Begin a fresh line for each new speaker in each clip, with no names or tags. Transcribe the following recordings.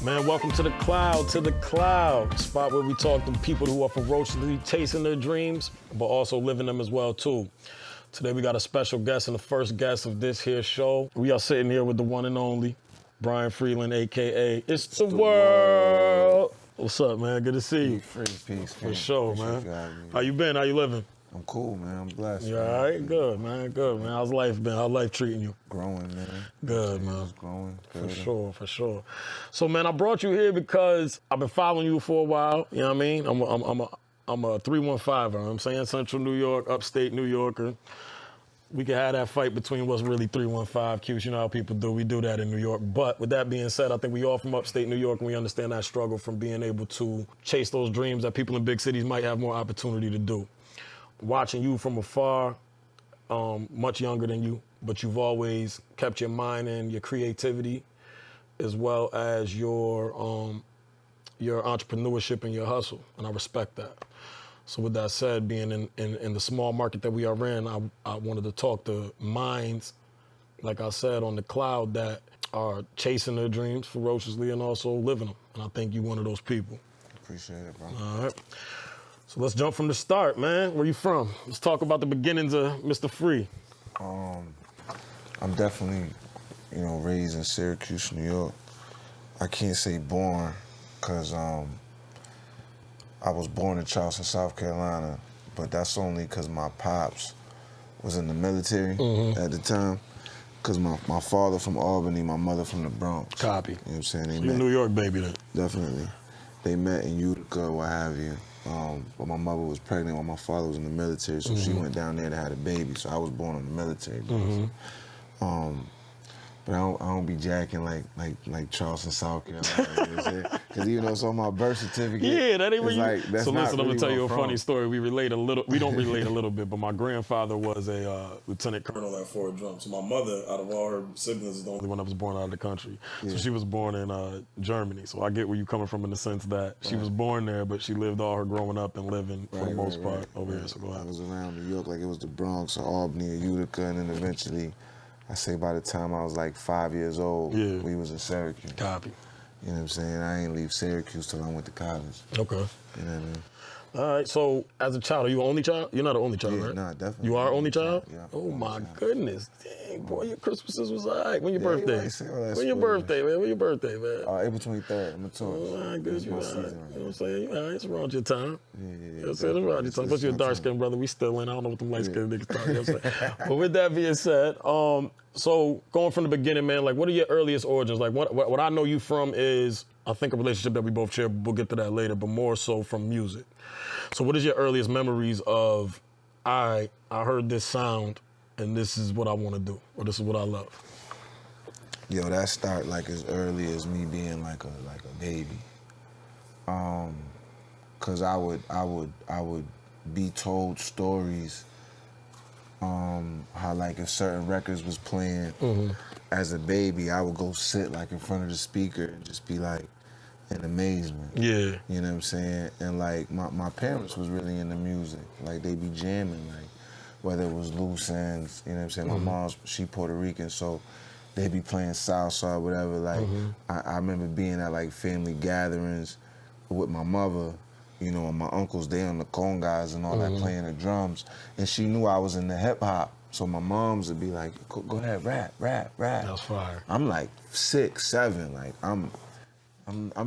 Man, welcome to the cloud, spot where we talk to people who are ferociously chasing their dreams, but also living them as well, too. Today we got a special guest and the first guest of this here show. We are sitting here with the one and only Brian Freeland, AKA It's the World. What's up, man? Good to see you.
Peace.
For sure, man. How you been? How you living?
I'm cool, man. I'm blessed.
You all right? Good, man. Good, man. How's life been? How's life treating you?
Growing, man.
Good, man.
It's growing.
For sure. So, man, I brought you here because I've been following you for a while. You know what I mean? I'm a 315er. You know what I'm saying? Central New York, upstate New Yorker. We can have that fight between what's really 315 Q's. You know how people do. We do that in New York. But with that being said, I think we all from upstate New York, and we understand that struggle from being able to chase those dreams that people in big cities might have more opportunity to do. Watching you from afar, much younger than you, but you've always kept your mind and your creativity, as well as your entrepreneurship and your hustle, and I respect that. So with that said, being in the small market that we are in, I wanted to talk to minds, like I said, on the cloud that are chasing their dreams ferociously and also living them, and I think you're one of those people.
Appreciate it, bro.
All right. So let's jump from the start, man. Where you from? Let's talk about the beginnings of Mr. Free.
I'm definitely, raised in Syracuse, New York. I can't say born, because I was born in Charleston, South Carolina, but that's only because my pops was in the military at the time, because my father from Albany, my mother from the Bronx.
Copy.
You know what I'm saying?
You're a New York baby then.
Definitely. They met in Utica, what have you. But my mother was pregnant while my father was in the military, so she went down there to have a baby. So I was born on the military base. But I don't be jacking like Charleston, South Carolina. Because even though it's on my birth certificate,
yeah, that ain't where you.
that's
so listen,
not
I'm gonna
really
tell you a
where I'm
funny
from.
story. We don't relate a little bit, but my grandfather was a lieutenant colonel at Fort Drum. So my mother, out of all her siblings, is the only one that was born out of the country.
Yeah.
So she was born in Germany. So I get where you're coming from in the sense that she was born there, but she lived all her growing up and living for the most part over here. So go ahead.
I was around New York like it was the Bronx or Albany or Utica, and then eventually, I say by the time I was like 5 years old, we was in Syracuse.
Copy.
You know what I'm saying? I ain't leave Syracuse till I went to college.
Okay.
You know what I mean?
All right, so as a child, are you an only child? You're not an only child, right?
Nah, definitely.
You are only child?
Yeah.
Oh my goodness. Dang, boy, your Christmases was all right. When your birthday? When your
spoilers.
birthday, man? When your birthday, man?
April 23rd. I'm a Taurus.
Oh, my good. You all right. You know what I'm saying? You all right. It's around your time.
Yeah.
You know what I'm saying? It's around your time. But you're a dark-skinned brother. We still in. I don't know what them light-skinned niggas talk. You know what I'm saying? But with that being said, so going from the beginning, man, like what are your earliest origins? Like what I know you from is, I think, a relationship that we both share. We'll get to that later, but more so from music. So what is your earliest memories of, I heard this sound and this is what I want to do, or this is what I love?
Yo, that start like as early as me being like a baby. Cause I would be told stories, how like if certain records was playing as a baby, I would go sit like in front of the speaker and just be like in amazement.
Yeah.
You know what I'm saying? And like my parents was really into music. Like they be jamming, like whether it was loose ends, you know what I'm saying? My mom's, she Puerto Rican, so they be playing salsa or whatever. Like I remember being at like family gatherings with my mother, and my uncles, they on the congas and all that, playing the drums. And she knew I was into hip hop. So my moms would be like, go ahead, rap.
That's fire.
I'm like 6, 7, like I'm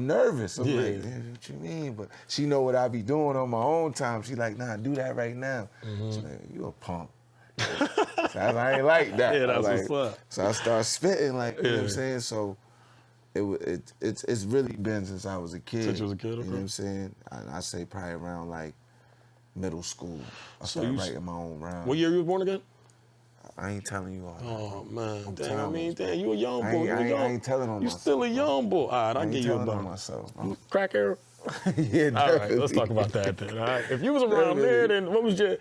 nervous. I'm like, what you mean? But she know what I be doing on my own time. She like, nah, do that right now. She's like, you a punk. So I ain't like that.
Yeah, that's
like,
what's up.
So I start spitting, like, you know what I'm saying? So it's really been since I was a kid.
Since you was a kid, okay.
You know what I'm saying? I say probably around like middle school. I started writing my own rhymes.
What year you was born again?
I ain't telling you all that.
Oh, man.
I'm
Damn, you a young boy.
I ain't telling on
you
myself.
You still a young boy. All right, I'll give you a
telling on
bump.
myself.
Crack era?
Yeah, definitely.
All right, let's talk about that then, all right? If you was around there, then what was your,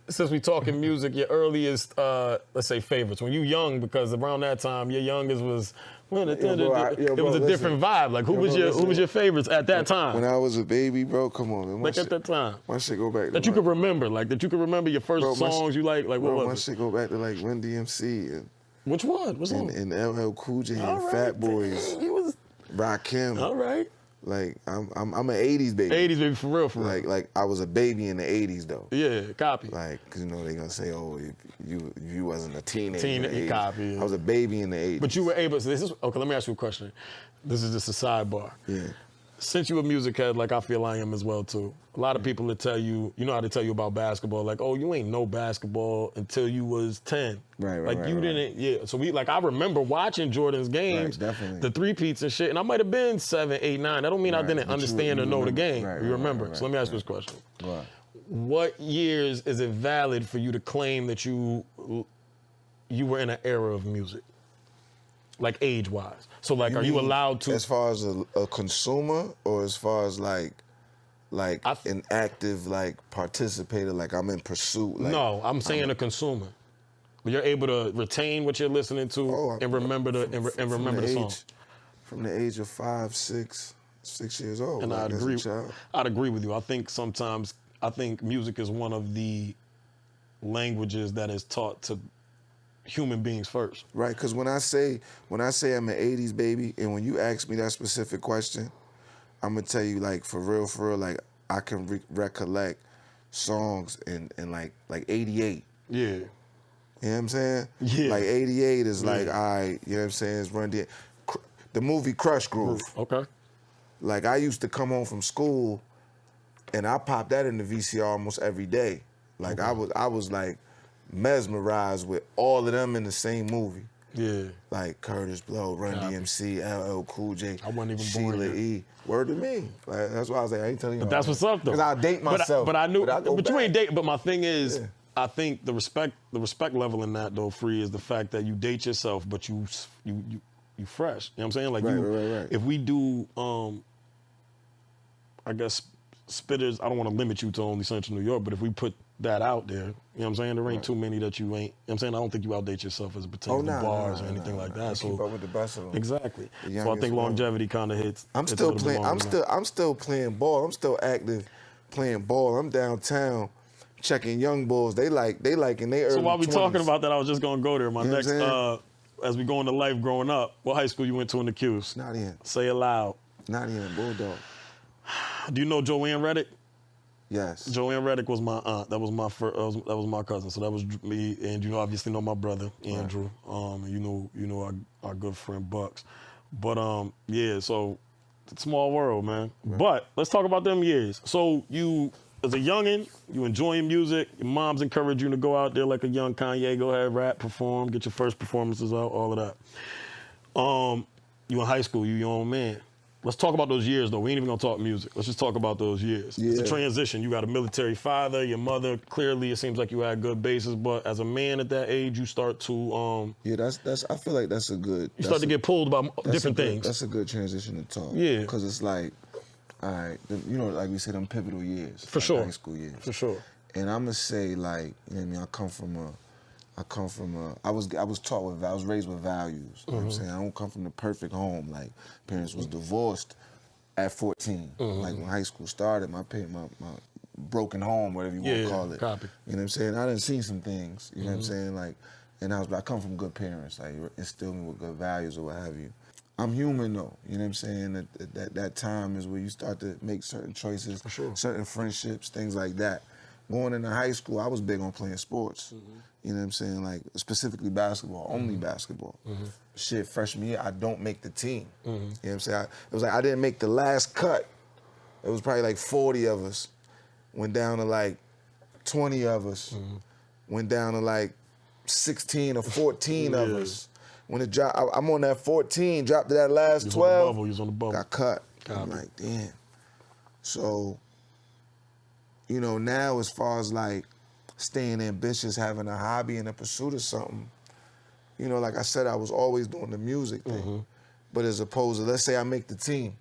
since we talking music, your earliest, let's say, favorites? When you young, because around that time, your youngest was, it was a different vibe. Like, who was your favorites at that time?
When I was a baby, bro, come on, man.
Like at that time?
My shit go back to
that you could remember, that you could remember your first songs you like what was it?
My shit go back to like Run DMC and
which one? What song?
And LL Cool J and Fat Boys.
He was
Rakim.
All right.
Like I'm an '80s baby.
80s baby, for real, for real.
Like I was a baby in the '80s though.
Yeah, copy.
Like, cause you know they gonna say, oh, if you wasn't a teenager. in the 80s.
Copy. Yeah.
I was a baby in the '80s.
But you were able. So this is okay. Let me ask you a question. This is just a sidebar.
Yeah.
Since you're a music head, like I feel I am as well too. A lot of people that tell you, you know how they tell you about basketball, like, oh, you ain't know basketball until you was 10.
Right.
Like you didn't, yeah. So I remember watching Jordan's games,
definitely.
the three-peats and shit, and I might have been 7, 8, 9. That don't mean I didn't understand or know the game. You remember. So let me ask you this question.
Right.
What years is it valid for you to claim that you were in an era of music? Like age-wise. So like, are you allowed to?
As far as a consumer, or as far as like an active like participator, like I'm in pursuit? Like,
no, I'm saying a consumer. You're able to retain what you're listening to and remember the song.
From the age of 5, 6 years old.
And
like,
I'd agree with you. I think music is one of the languages that is taught to human beings first.
Right, because when I say I'm an '80s baby, and when you ask me that specific question, I'm gonna tell you like for real, like I can recollect songs in like '88.
Yeah.
You know what I'm saying?
Yeah.
Like '88 is like, all right, you know what I'm saying? It's Run DMC. The movie Crush Groove.
Okay.
Like I used to come home from school, and I popped that in the VCR almost every day. Like I was like mesmerized with all of them in the same movie.
Yeah.
Like Curtis Blow, Run DMC, LL Cool J,
I wasn't even
Sheila
born yet.
E. Word to me. Like, that's why I was like, I ain't telling you.
But that's what's up though.
Because I date myself.
But I knew. But you ain't
back.
date. But my thing is, I think the respect level in that though, Free, is the fact that you date yourself, but you fresh. You know what I'm saying? Like
Right.
If we do, I guess spitters. I don't want to limit you to only Central New York, but if we put that out there, you know what I'm saying? There ain't too many that you ain't. You know what I'm saying? I don't think you outdate yourself as it pertains to bars or anything like that.
Keep up with the best of them.
Exactly. So I think longevity kind of hits.
I'm still playing. I'm still playing ball. I'm still active, playing ball. I'm downtown, checking young bulls. They like in their early.
So while we
20s.
talking about that, I was just gonna go there. My next, as we go into life growing up, what high school you went to in the Q's?
Not in.
Say it loud.
Not in Bulldog.
Do you know Joanne Reddick?
Yes.
Joanne Reddick was my aunt. That was my first. That was my cousin. So that was me, and you obviously know my brother Andrew. And you know our good friend Bucks. But yeah. So it's a small world, man. Right. But let's talk about them years. So you, as a youngin', you enjoying music. Your mom's encouraged you to go out there like a young Kanye. Go ahead, rap, perform, get your first performances out, all of that. You in high school. You your own man. Let's talk about those years, though. We ain't even gonna talk music. Let's just talk about those years. Yeah. It's a transition. You got a military father. Your mother, clearly, it seems like you had good basis. But as a man at that age, you start to
yeah, that's. I feel like that's a good.
You start to get pulled by different things.
That's a good transition to talk.
Yeah,
because it's like, all right, you know, like we said, them pivotal years.
For sure.
High school years.
For sure.
And I'm gonna say, like, you know what I mean? I come from I was taught with, I was raised with values. You know what I'm saying? I don't come from the perfect home. Like, parents was divorced at 14. Like, when high school started, my broken home, whatever you want to call it.
Copy.
You know what I'm saying? I done seen some things, you know what I'm saying? Like, and I come from good parents, like, instilled me with good values or what have you. I'm human though, you know what I'm saying? That time is where you start to make certain choices, certain friendships, things like that. Going into high school, I was big on playing sports. You know what I'm saying? Like, specifically basketball, only basketball. Shit, freshman year, I don't make the team. You know what I'm saying? It was like I didn't make the last cut. It was probably like 40 of us. Went down to like 20 of us. Went down to like 16 or 14 of us. When it dropped, I'm on that 14, dropped to that last 12.
You was on the bubble.
Got cut. I'm like, damn. So, you know, now as far as like staying ambitious, having a hobby and a pursuit of something, you know, like I said, I was always doing the music thing. But as opposed to, let's say I make the team,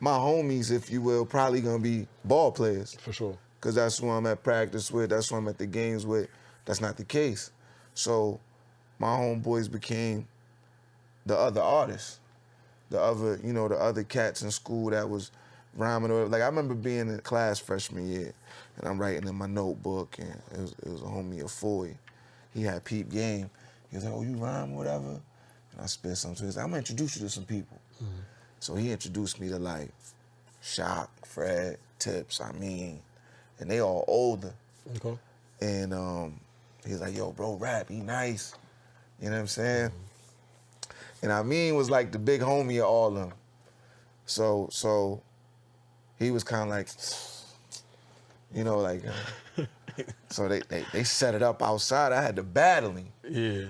my homies, if you will, probably gonna be ball players.
For sure.
Because that's who I'm at practice with, that's who I'm at the games with. That's not the case. So my homeboys became the other artists, the other cats in school that was rhyming. Or like, I remember being in class freshman year, and I'm writing in my notebook, and it was a homie, a Foy. He had peep game. He was like, oh, you rhyme or whatever? And I spit something to him. I'm gonna introduce you to some people. So he introduced me to like Shock, Fred, Tips, and they all older.
Okay.
And he was like, yo, bro, rap, he nice. You know what I'm saying? And was like the big homie of all of them. So he was kind of like, you know, like, so they set it up outside. I had to battle him.
Yeah.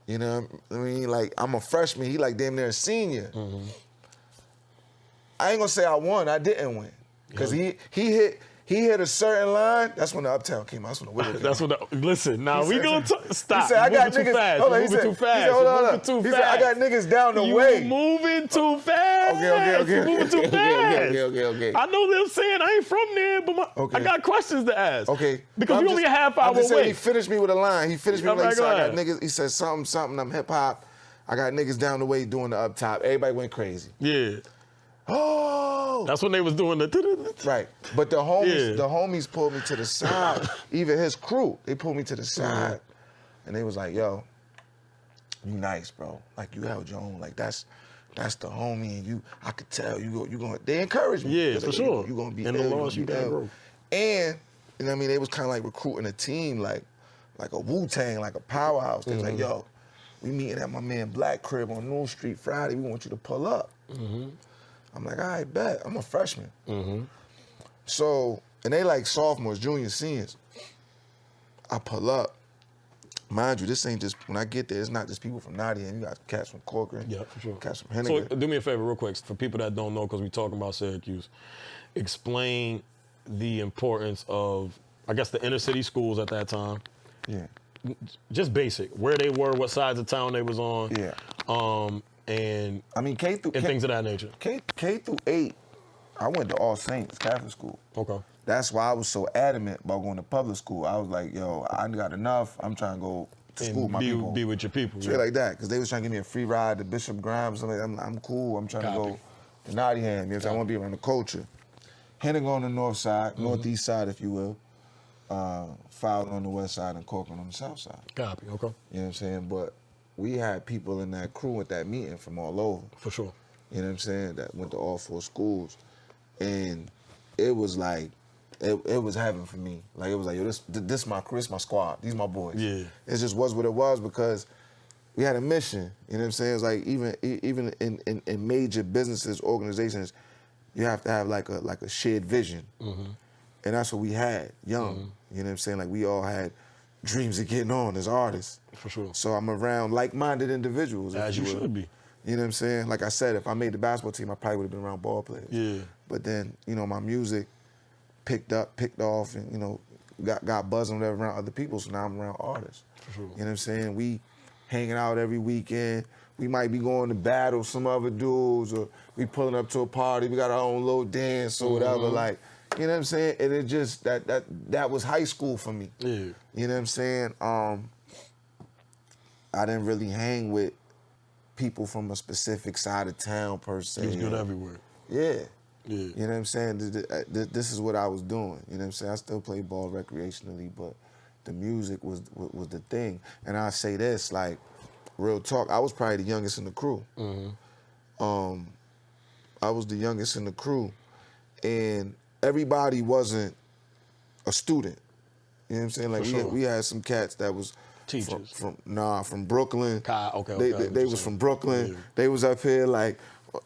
You know what I mean? Like, I'm a freshman. He like damn near a senior. I ain't gonna say I won. I didn't win. Because he hit a certain line. That's when the Uptown came out. That's when the Widow came
That's
out.
what. Listen, now we gonna stop.
He said, I got
moving too
niggas.
fast.
Hold on,
Moving too fast.
He said, hold on.
Too
He
fast.
said, I got niggas down the way.
You moving too fast.
Okay.
You moving too fast.
Okay.
I know they're saying I ain't from there, but I got questions to ask.
Okay.
Because we only a half hour away.
He finished me with a line. He finished me with like, I got
go
niggas. He said something. I'm hip hop. I got niggas down the way doing the up top. Everybody went crazy.
Yeah.
Oh.
That's when they was doing the.
Right. But the homies pulled me to the side. Even his crew, they pulled me to the side. And they was like, yo, you nice, bro. Like, you held your own. Like, that's the homie, and I could tell you going. They encouraged me.
Yeah, for sure.
You gonna be
in the loss, you gotta grow.
And you know what I mean? They was kind of like recruiting a team, like a Wu-Tang, like a powerhouse. They was like, yo, we meeting at my man Black crib on New Street Friday. We want you to pull up. I'm like, all right, bet. I'm a freshman. So, and they like sophomores, juniors, seniors. I pull up. Mind you, this ain't just, when I get there, it's not just people from Nottingham. You got cats from Corcoran.
Yeah, for sure.
Cats from
So
Hennigan.
do me a favor real quick, for people that don't know, because we're talking about Syracuse, explain the importance of, I guess, the inner city schools at that time.
Yeah.
Just basic, where they were, what sides of town they was on.
Yeah.
And
I mean,
things of that nature.
K through 8, I went to All Saints Catholic School.
Okay.
That's why I was so adamant about going to public school. I was like, yo, I got enough. I'm trying to go to school with my people.
Be with your people.
Straight like that, because they was trying to give me a free ride to Bishop Grimes. I'm cool. I'm trying to go to Nottingham. You know what I'm saying? I want to be around the culture. Hennigan on the north side, northeast side, if you will. Fowler on the west side and Corcoran on the south side.
Copy, okay.
You know what I'm saying? But we had people in that crew at that meeting from all over.
For sure.
You know what I'm saying? That went to all 4 schools. And it was like, it was heaven for me. Like, it was like, yo, this my crew, this my squad. These my boys.
Yeah.
It just was what it was because we had a mission. You know what I'm saying? It's like even in major businesses, organizations, you have to have like a shared vision. And that's what we had, young. You know what I'm saying? Like, we all had dreams of getting on as artists.
For sure.
So I'm around like-minded individuals.
As you should be.
You know what I'm saying? Like I said, if I made the basketball team, I probably would have been around ball players.
Yeah.
But then, you know, my music picked off, and, you know, got buzzing whatever around other people, so now I'm around artists.
For sure.
You know what I'm saying? We hanging out every weekend. We might be going to battle some other dudes, or we pulling up to a party. We got our own little dance or whatever. Like, you know what I'm saying? And it just, that was high school for me.
Yeah.
You know what I'm saying? I didn't really hang with people from a specific side of town per se.
It was good everywhere.
Yeah.
Yeah.
You know what I'm saying? This is what I was doing. You know what I'm saying? I still play ball recreationally, but the music was the thing. And I say this, like, real talk, I was probably the youngest in the crew. I was the youngest in the crew, and everybody wasn't a student. You know what I'm saying? Like,
sure.
we had some cats that was
teachers
from Brooklyn.
Okay.
They was from Brooklyn.
Yeah.
They was up here like,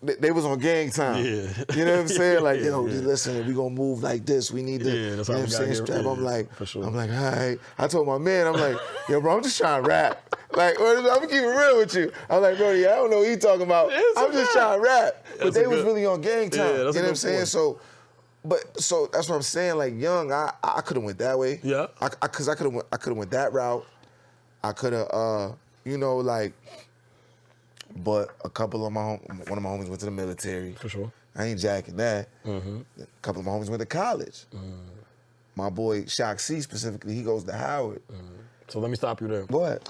they was on gang time.
Yeah.
You know what I'm saying? Like, yo,
yeah.
Listen, we gonna move like this. We need to,
Yeah, that's
you know
how
what
we
I'm
got
saying?
here.
Strap.
Yeah,
I'm like,
for sure.
all right. I told my man, I'm like, yo, bro, I'm just trying to rap. Like, I'm gonna keep it real with you. I'm like, bro, yeah, I don't know what he talking about. I'm just trying to rap. But they was really on gang time.
Yeah,
you know
that's
what I'm saying?
point.
So that's what I'm saying. Like, young, I could have went that way.
Yeah.
Cause I could have went that route. I could have, you know, like, but one of my homies went to the military.
For sure.
I ain't jacking that. A couple of my homies went to college. My boy Shock C specifically, he goes to Howard.
So let me stop you there.
Go ahead.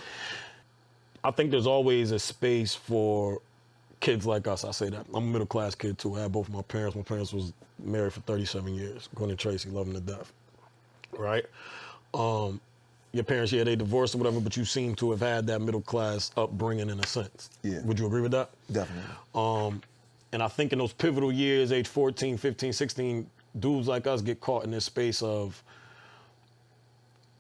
I think there's always a space for kids like us. I say that. I'm a middle class kid too. I had both my parents. My parents was married for 37 years. Gwen and Tracy, love them to death. Right? Your parents, yeah, they divorced or whatever, but you seem to have had that middle class upbringing in a sense.
Yeah.
Would you agree with that?
Definitely.
And I think in those pivotal years, age 14, 15, 16, dudes like us get caught in this space of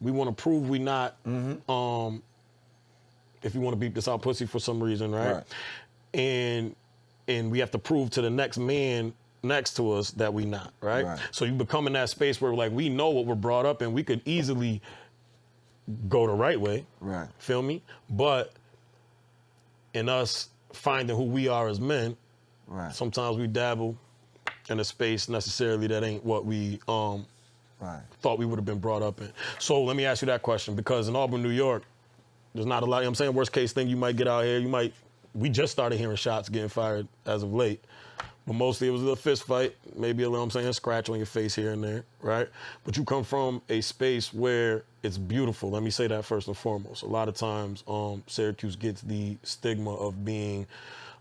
we want to prove we not, if you want to beat this out pussy for some reason, right? And we have to prove to the next man next to us that we not, right? So you become in that space where like we know what we're brought up in. We could easily go the right way, feel me? But in us finding who we are as men, sometimes we dabble in a space necessarily that ain't what we thought we would have been brought up in. So let me ask you that question, because in Auburn, New York, there's not a lot, you know what I'm saying, worst case thing you might get out here, we just started hearing shots getting fired as of late. But mostly it was a fist fight, maybe a little, I'm saying, scratch on your face here and there, right? But you come from a space where it's beautiful. Let me say that first and foremost. A lot of times Syracuse gets the stigma of being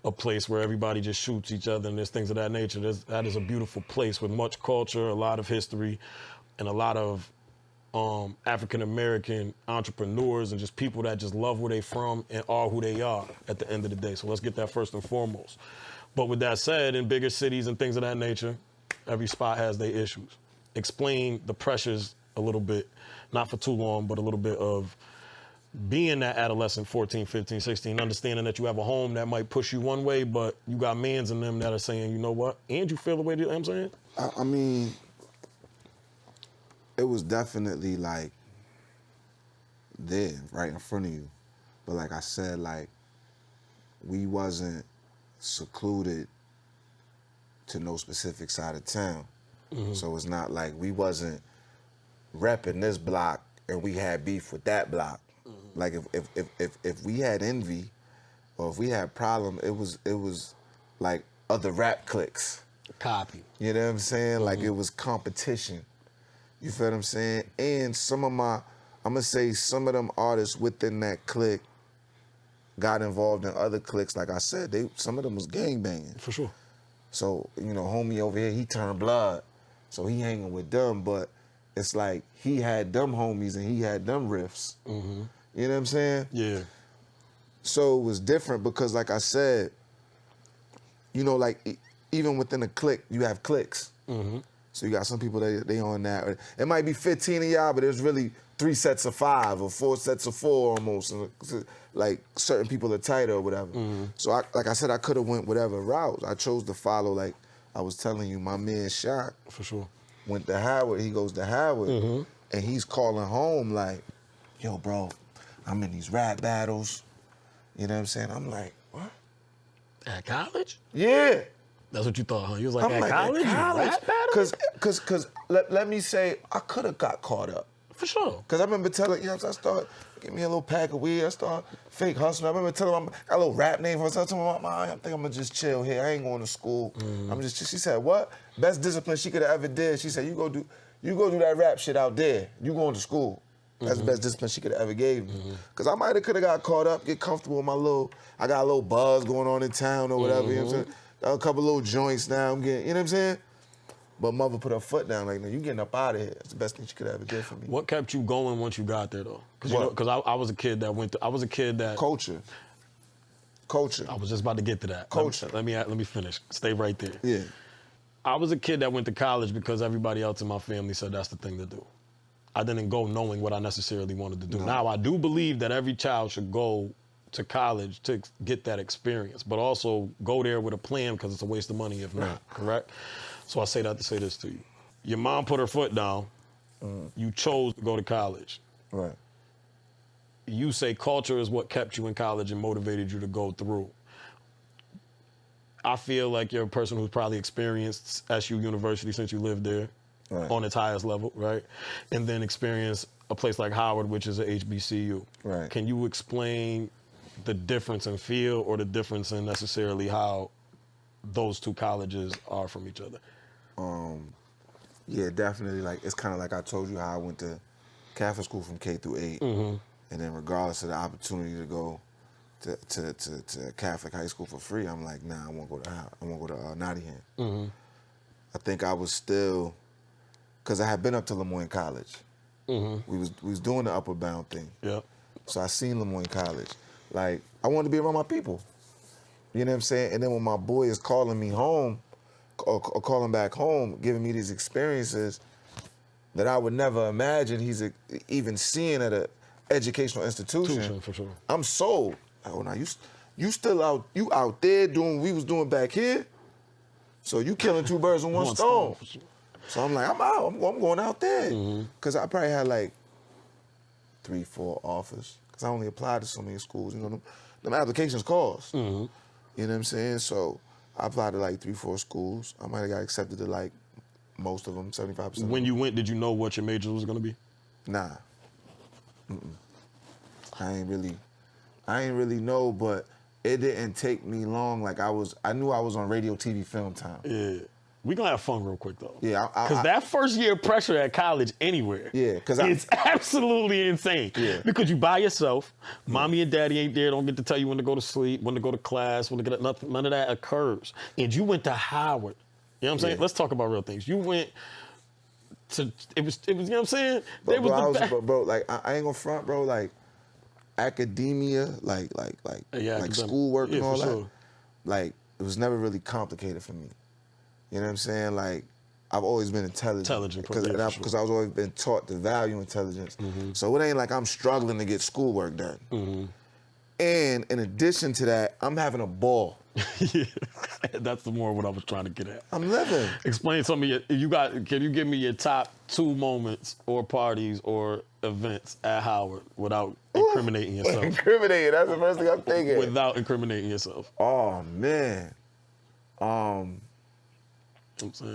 a place where everybody just shoots each other and there's things of that nature. That is a beautiful place with much culture, a lot of history, and a lot of African-American entrepreneurs and just people that just love where they from and are who they are at the end of the day. So let's get that first and foremost. But with that said, in bigger cities and things of that nature, every spot has their issues. Explain the pressures a little bit, not for too long, but a little bit of being that adolescent, 14, 15, 16, understanding that you have a home that might push you one way, but you got mans in them that are saying, you know what, and you feel the way that I'm saying?
I mean, it was definitely like there, right in front of you. But like I said, like, we wasn't secluded to no specific side of town. So it's not like we wasn't repping this block and we had beef with that block. Like if we had envy or if we had problem, it was like other rap cliques.
Copy.
You know what I'm saying? Like it was competition. You feel what I'm saying? And some of I'm gonna say some of them artists within that clique got involved in other cliques. Like I said, some of them was gangbanging.
For sure.
So, you know, homie over here, he turned blood. So he hanging with them, but it's like he had them homies and he had them riffs. You know what I'm saying?
Yeah.
So it was different because, like I said, you know, like even within a clique, you have cliques. So you got some people they on that. It might be 15 of y'all, but there's really 3 sets of 5 or 4 sets of 4 almost. Like certain people are tighter or whatever. So like I said, I could have went whatever route. I chose to follow, like I was telling you, my man Shot.
For sure.
Went to Howard, he goes to Howard, and he's calling home like, yo, bro, I'm in these rap battles. You know what I'm saying? I'm like, what?
At college?
Yeah.
That's what you thought, huh? You was like,
I'm
at
like,
college? Rap battle?
Cause let me say, I could have got caught up.
For sure.
Cause I remember telling, you know, I started, give me a little pack of weed, I started fake hustling. I remember telling him, I got a little rap name for myself. I told my I think I'm gonna just chill here. I ain't going to school. She said, what? Best discipline she could have ever did. She said, you go do that rap shit out there. You going to school. That's the best discipline she could have ever gave me. Cause I might have could have got caught up, get comfortable with I got a little buzz going on in town or whatever, you know what I'm saying? Got a couple little joints now, I'm getting, you know what I'm saying? But mother put her foot down like, no, you getting up out of here. That's the best thing she could ever did for me.
What kept you going once you got there though? Cause I was a kid that
Culture.
I was just about to get to that.
Culture.
Let me finish. Stay right there.
Yeah.
I was a kid that went to college because everybody else in my family said that's the thing to do. I didn't go knowing what I necessarily wanted to do. No. Now, I do believe that every child should go to college to get that experience, but also go there with a plan because it's a waste of money if not, correct? So I say that to say this to you. Your mom put her foot down. You chose to go to college.
Right.
You say culture is what kept you in college and motivated you to go through. I feel like you're a person who's probably experienced SU University since you lived there. Right. On its highest level, right? And then experience a place like Howard, which is a HBCU. Right. Can you explain the difference in feel or the difference in necessarily how those two colleges are from each other?
Yeah, definitely. Like it's kind of like I told you how I went to Catholic school from K through 8, and then regardless of the opportunity to go to Catholic high school for free, I'm like, nah, I won't go to Nottingham. I think I was still. Because I had been up to Lemoyne College. We was doing the upper bound thing. Yep. So I seen Lemoyne College. Like, I wanted to be around my people. You know what I'm saying? And then when my boy is calling me home, or calling back home, giving me these experiences that I would never imagine he's even seeing at a educational institution.
For sure.
I'm sold. Oh, now you still out there doing what we was doing back here? So you killing two birds with one stone.
For sure.
So I'm like, I'm out. I'm going out there. Because I probably had like 3-4 offers. Because I only applied to so many schools. You know, them applications cost. You know what I'm saying? So I applied to like 3-4 schools. I might have got accepted to like most of them, 75%.
When you went, did you know what your major was going to be?
Nah. I ain't really know, but it didn't take me long. Like I knew I was on radio, TV, film time.
Yeah. We gonna have fun real quick though.
Yeah,
because that first year of pressure at college anywhere.
Yeah, because
it's absolutely insane.
Yeah.
Because you by yourself, mommy and daddy ain't there, don't get to tell you when to go to sleep, when to go to class, when to get nothing. None of that occurs. And you went to Howard. You know what I'm saying?
Yeah.
Let's talk about real things. You went to it was you know what I'm saying?
Bro, like I ain't gonna front, bro. Like academia, like schoolwork and all that. Like it was never really complicated for me. You know what I'm saying? Like, I've always been intelligent. Because I was always been taught to value intelligence. So it ain't like I'm struggling to get schoolwork done. And in addition to that, I'm having a ball.
Yeah, that's the more what I was trying to get at.
I'm living.
Explain some of can you give me your top 2 moments or parties or events at Howard without incriminating yourself?
Incriminating, that's the first thing I'm thinking.
Without incriminating yourself.
Oh, man.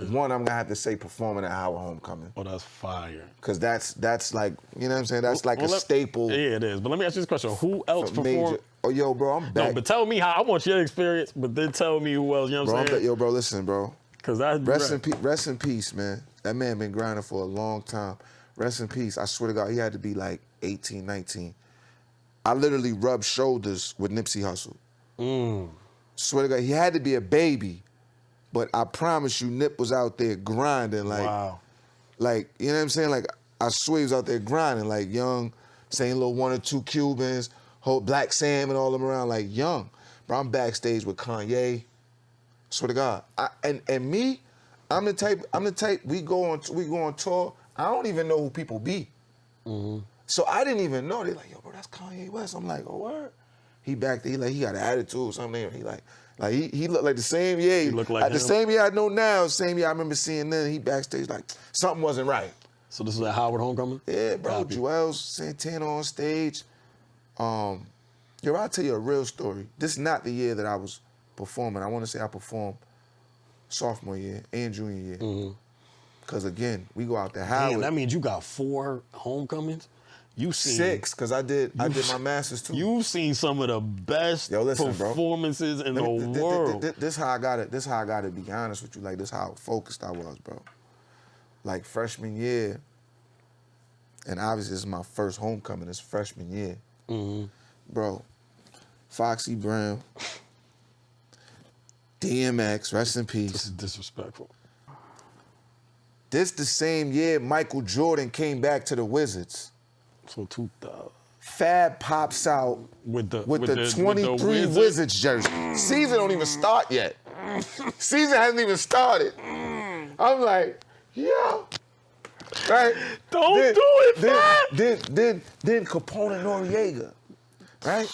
One, I'm gonna have to say performing at Howard Homecoming.
Oh, that's fire.
Cause that's like, you know what I'm saying? That's like a staple.
Yeah, it is. But let me ask you this question: who else performed?
Oh, yo, bro, I'm back.
No, but tell me how. I want your experience, but then tell me who else. You know what I'm saying?
Yo, bro, listen, bro.
Cause that's
rest in peace, man. That man been grinding for a long time. Rest in peace. I swear to God, he had to be like 18, 19. I literally rubbed shoulders with Nipsey Hussle. Swear to God, he had to be a baby. But I promise you, Nip was out there grinding, like,
wow.
Like, you know what I'm saying? Like, I swear he was out there grinding, like young, saying little 1 or 2 Cubans, whole Black Sam and all them around, like young. Bro, I'm backstage with Kanye. Swear to God. And me, I'm the type. We go on tour. I don't even know who people be. So I didn't even know. They like, yo, bro, that's Kanye West. I'm like, oh, word. He back there. He got an attitude or something. He looked like the same year.
He looked like
the same year I know now. Same year I remember seeing then. He backstage like something wasn't right.
So this is at Howard Homecoming?
Yeah, bro. Joel Santana on stage. I'll tell you a real story. This is not the year that I was performing. I want to say I performed sophomore year and junior year. Because again, we go out to Howard.
Damn, that means you got 4 homecomings? You seen
6, because I did my master's too.
You've seen some of the best performances in the world.
This how I got it. This how I got to be honest with you. Like, this how focused I was, bro. Like freshman year, and obviously this is my first homecoming. It's freshman year, bro. Foxy Brown, DMX, rest in peace.
This is disrespectful.
This the same year Michael Jordan came back to the Wizards.
So 2000.
Fab pops out with the 23 Wizards jersey. Season don't even start yet. Season hasn't even started. I'm like, yo, right?
Don't do it, Fab.
Then Capone and Noriega, right?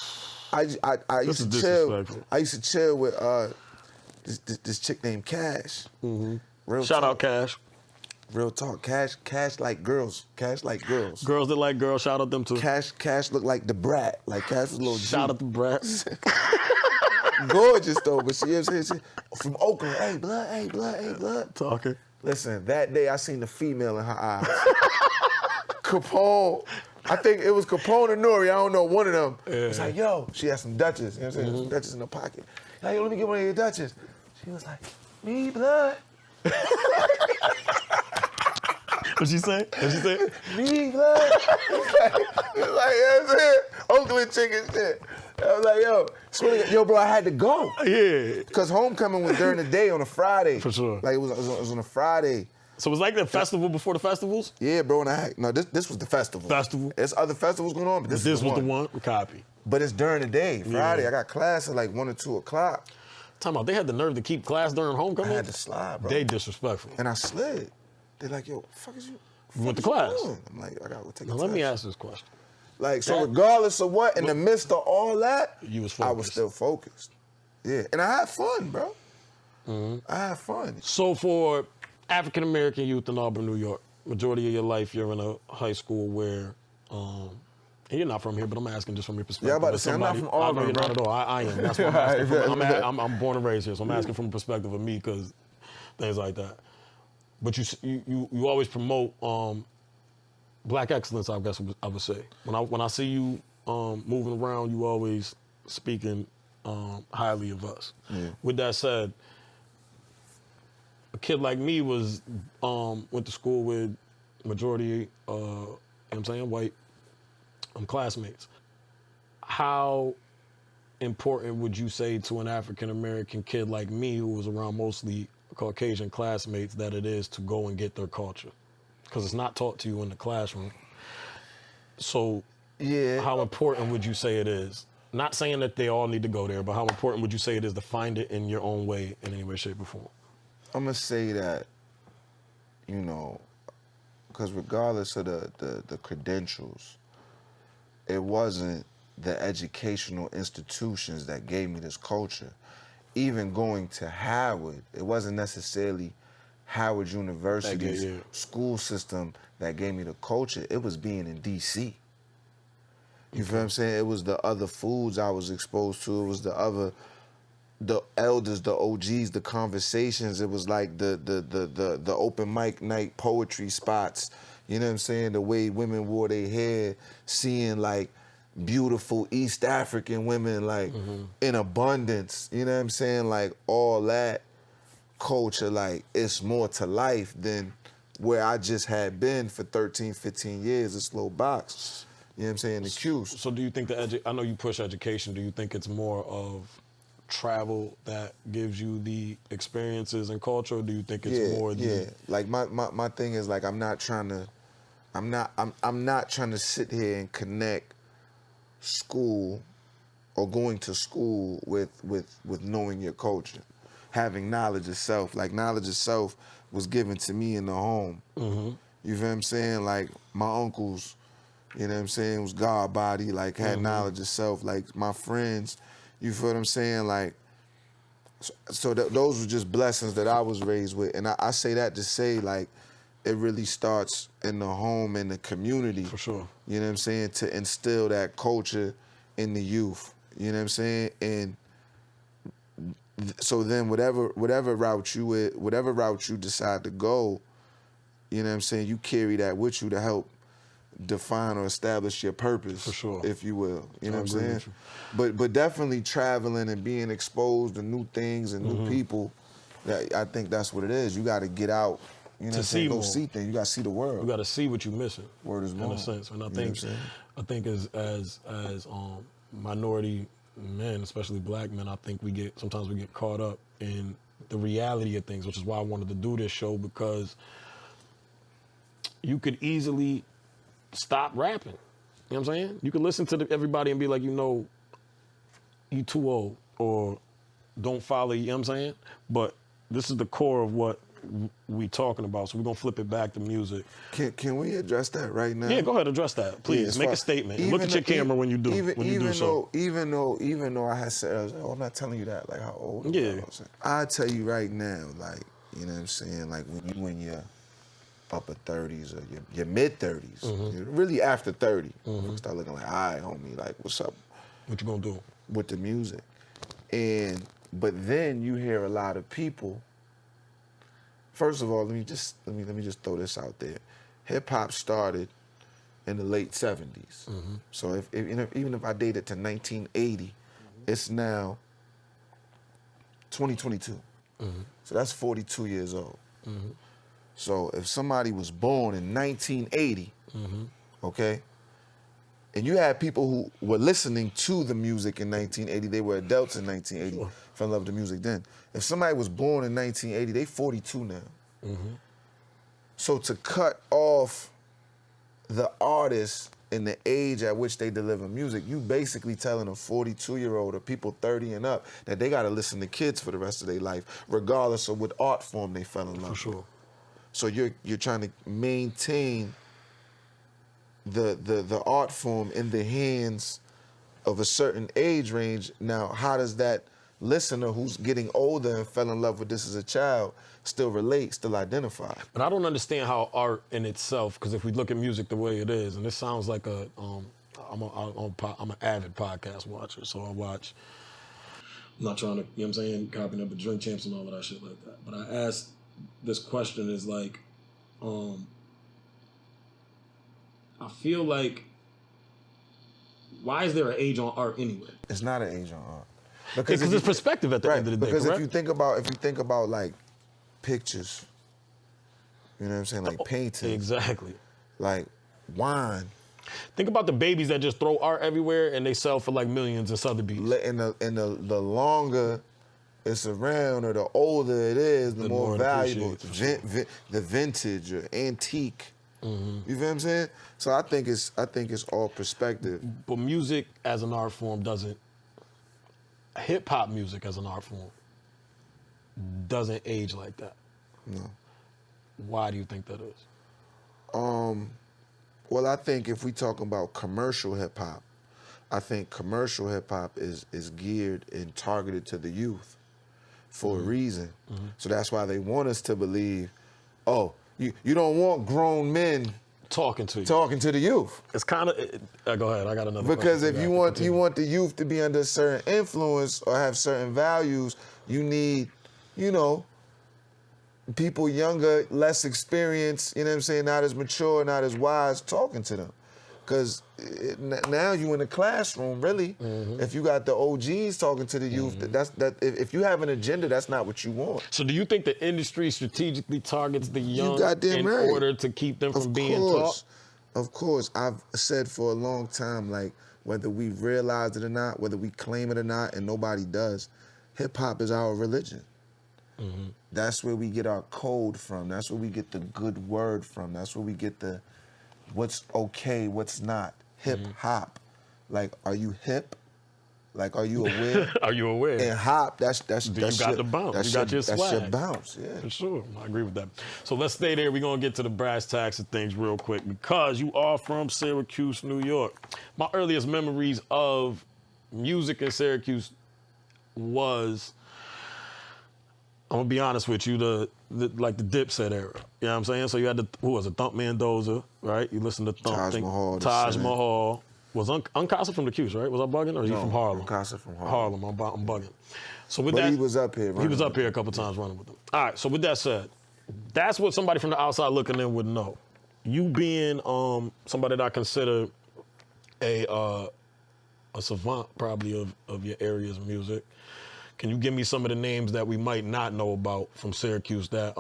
I used to chill. I used to chill with this chick named Cash.
Shout out Cash.
Real talk, Cash like girls. Cash like girls.
Girls that like girls, shout out them too.
Cash looked like the brat. Like Cash was a little
shout out the brats.
Gorgeous though, but she is from Oakland. Hey blood.
Talking.
Listen, that day I seen the female in her eyes. Capone, I think it was Capone and Nori, I don't know, one of them. Yeah. It's like, yo, she had some Dutchess, you know what I'm saying? Some Dutchess in her pocket. Like, yo, let me get one of your Dutchess. She was like, me blood.
What'd she say?
Me blood. It's like, that's it. Oakland chicken shit. I was like, yo, bro, I had to go.
Yeah.
Because homecoming was during the day on a Friday.
For sure.
Like, it was on a Friday.
So it was like the festival before the festivals?
Yeah, bro, and this was the festival.
Festival?
There's other festivals going on, but this
was the one. Copy.
But it's during the day. Friday,
Yeah.
I got class at like 1 or 2 o'clock.
Talking about they had the nerve to keep class during
I
homecoming?
had to slide, bro.
They disrespectful.
And I slid. They're like, yo, fuck is you?
You went to
fuck is
class.
you doing? I'm like, I gotta go take
Now
a
let
test.
me ask this question.
Like, so
That-
regardless of what, in the midst of all that,
You was
I was
focused.
still focused. Yeah, and I had fun, bro. I had fun.
So for African American youth in Auburn, New York, majority of your life you're in a high school where, and you're not from here, but I'm asking just from your perspective.
Yeah, I'm about to
as
say, I'm not
somebody-
from Auburn,
I know you're
bro.
not at all. I am. That's what I'm asking. I'm born and raised here, so I'm asking from the perspective of me because things like that. But you always promote black excellence, I guess I would say. When I see you moving around, you always speaking highly of us.
Yeah.
With that said, a kid like me was went to school with majority, you know what I'm saying, white classmates. How important would you say to an African American kid like me who was around mostly Caucasian classmates that it is to go and get their culture? Because it's not taught to you in the classroom. So
Yeah.
how important would you say it is? Not saying that they all need to go there, but how important would you say it is to find it in your own way, in any way, shape, or form?
I'm gonna say that, you know, because regardless of the credentials, it wasn't the educational institutions that gave me this culture. Even going to Howard, it wasn't necessarily Howard University's
yeah.
school system that gave me the culture. It was being in D.C. You feel what I'm saying? It was the other foods I was exposed to. It was the elders, the OGs, the conversations. It was like the open mic night poetry spots. You know what I'm saying? The way women wore their hair, seeing like beautiful East African women like in abundance. You know what I'm saying? Like all that culture, like it's more to life than where I just had been for 13, 15 years, this little box. You know what I'm saying? The Q's.
So do you think I know you push education, do you think it's more of travel that gives you the experiences and culture, or do you think it's more
yeah. Like my thing is like I'm not trying to sit here and connect school or going to school with knowing your culture, having knowledge of self. Like knowledge of self was given to me in the home. You feel what I'm saying? Like my uncles, you know what I'm saying, was God body, like had knowledge of self. Like my friends, you feel what I'm saying? Like, so those were just blessings that I was raised with. And I say that to say, like, it really starts in the home and the community.
For sure.
You know what I'm saying? To instill that culture in the youth. You know what I'm saying? And so then whatever route you decide to go, you know what I'm saying, you carry that with you to help define or establish your purpose,
For sure.
if you will. You know
I
what I'm
agree
saying?
with you.
But definitely traveling and being exposed to new things and new people, that I think that's what it is. You got to get out, you know what I'm saying, go
more.
see things. You got to see the world.
You got to see what you're missing.
Word is
in
bond.
a sense. And
You know what I'm saying?
as minority men, especially black men, I think sometimes we get caught up in the reality of things, which is why I wanted to do this show, because you could easily stop rapping. You know what I'm saying? You can listen to everybody and be like, you too old, or don't follow, you know what I'm saying? But this is the core of what we talking about, so we're gonna flip it back to music.
Can we address that right now?
Yeah, go ahead, address that, please.
Yeah, as
Make
far-
a statement.
even
Look at your
though-
camera when you do.
Even though I had said, I was like, oh, I'm not telling you that, like how old.
Yeah.
I was. I tell you right now, like, you know what I'm saying, like when you're upper 30s or your mid 30s, really after 30, you start looking like, all right, homie, like, what's up
What you gonna do?
with the music? But then you hear a lot of people. First of all, let me just throw this out there. Hip hop started in the late 70s. So even if I date it to 1980, it's now 2022. So that's 42 years old. So if somebody was born in 1980, okay, and you had people who were listening to the music in 1980, they were adults in 1980, fell in love with the music then. If somebody was born in 1980, they 42 now. So to cut off the artist in the age at which they deliver music, you basically telling a 42-year-old or people 30 and up that they got to listen to kids for the rest of their life, regardless of what art form they fell in love with.
For sure.
So you're trying to maintain the art form in the hands of a certain age range. Now, how does that listener who's getting older and fell in love with this as a child still relate, still identify?
But I don't understand how art in itself, because if we look at music the way it is, and this sounds like I'm an avid podcast watcher, so I watch. I'm not trying to, you know what I'm saying, copying up the Drink Champs and all of that shit like that. But I asked this question is like, I feel like, why is there an age on art anyway?
It's not an age on art.
Because it's perspective at the end of the day,
because
correct?
if you think about like pictures, you know what I'm saying, like painting,
Exactly.
like wine.
Think about the babies that just throw art everywhere and they sell for like millions in Sotheby's.
And the longer it's around or the older it is, the more valuable. The vintage or antique. Mm-hmm. You feel what I'm saying? So I think it's all perspective.
But music as an art form doesn't. Hip hop music as an art form doesn't age like that.
No.
Why do you think that is?
Well, I think if we talk about commercial hip hop, I think commercial hip hop is geared and targeted to the youth for a reason. Mm-hmm. So that's why they want us to believe, oh, you don't want grown men talking to the youth.
It's kind of go ahead. I got another.
Because
question
if you want the youth to be under a certain influence or have certain values, you need, people younger, less experienced, you know what I'm saying, not as mature, not as wise, talking to them. Because now you in the classroom, really. Mm-hmm. If you got the OGs talking to the youth, if you have an agenda, that's not what you want.
So do you think the industry strategically targets the young in
right.
order to keep them from being taught?
Of course. I've said for a long time, like, whether we realize it or not, whether we claim it or not, and nobody does, hip-hop is our religion. Mm-hmm. That's where we get our code from. That's where we get the good word from. That's where we get the what's okay, what's not. Hip-hop. Like, are you hip? Like, are you aware?
Are you aware?
And hop, that's
you got the bounce. You got your swag.
That's your bounce, yeah.
For sure. I agree with that. So let's stay there. We're going to get to the brass tacks of things real quick because you are from Syracuse, New York. My earliest memories of music in Syracuse was, I'm going to be honest with you, the Dipset era. You know what I'm saying? So you had Thump Mendoza, right? You listen to Thump. Taj Mahal. Was Uncasa from the Cuse, right? Was I bugging, or is he from Harlem?
Uncasa from Harlem.
I'm bugging. So with
but
that,
he was up here.
He was up here a couple times running with them. All right. So with that said, that's what somebody from the outside looking in would know. You being somebody that I consider a savant probably of your area's music. Can you give me some of the names that we might not know about from Syracuse that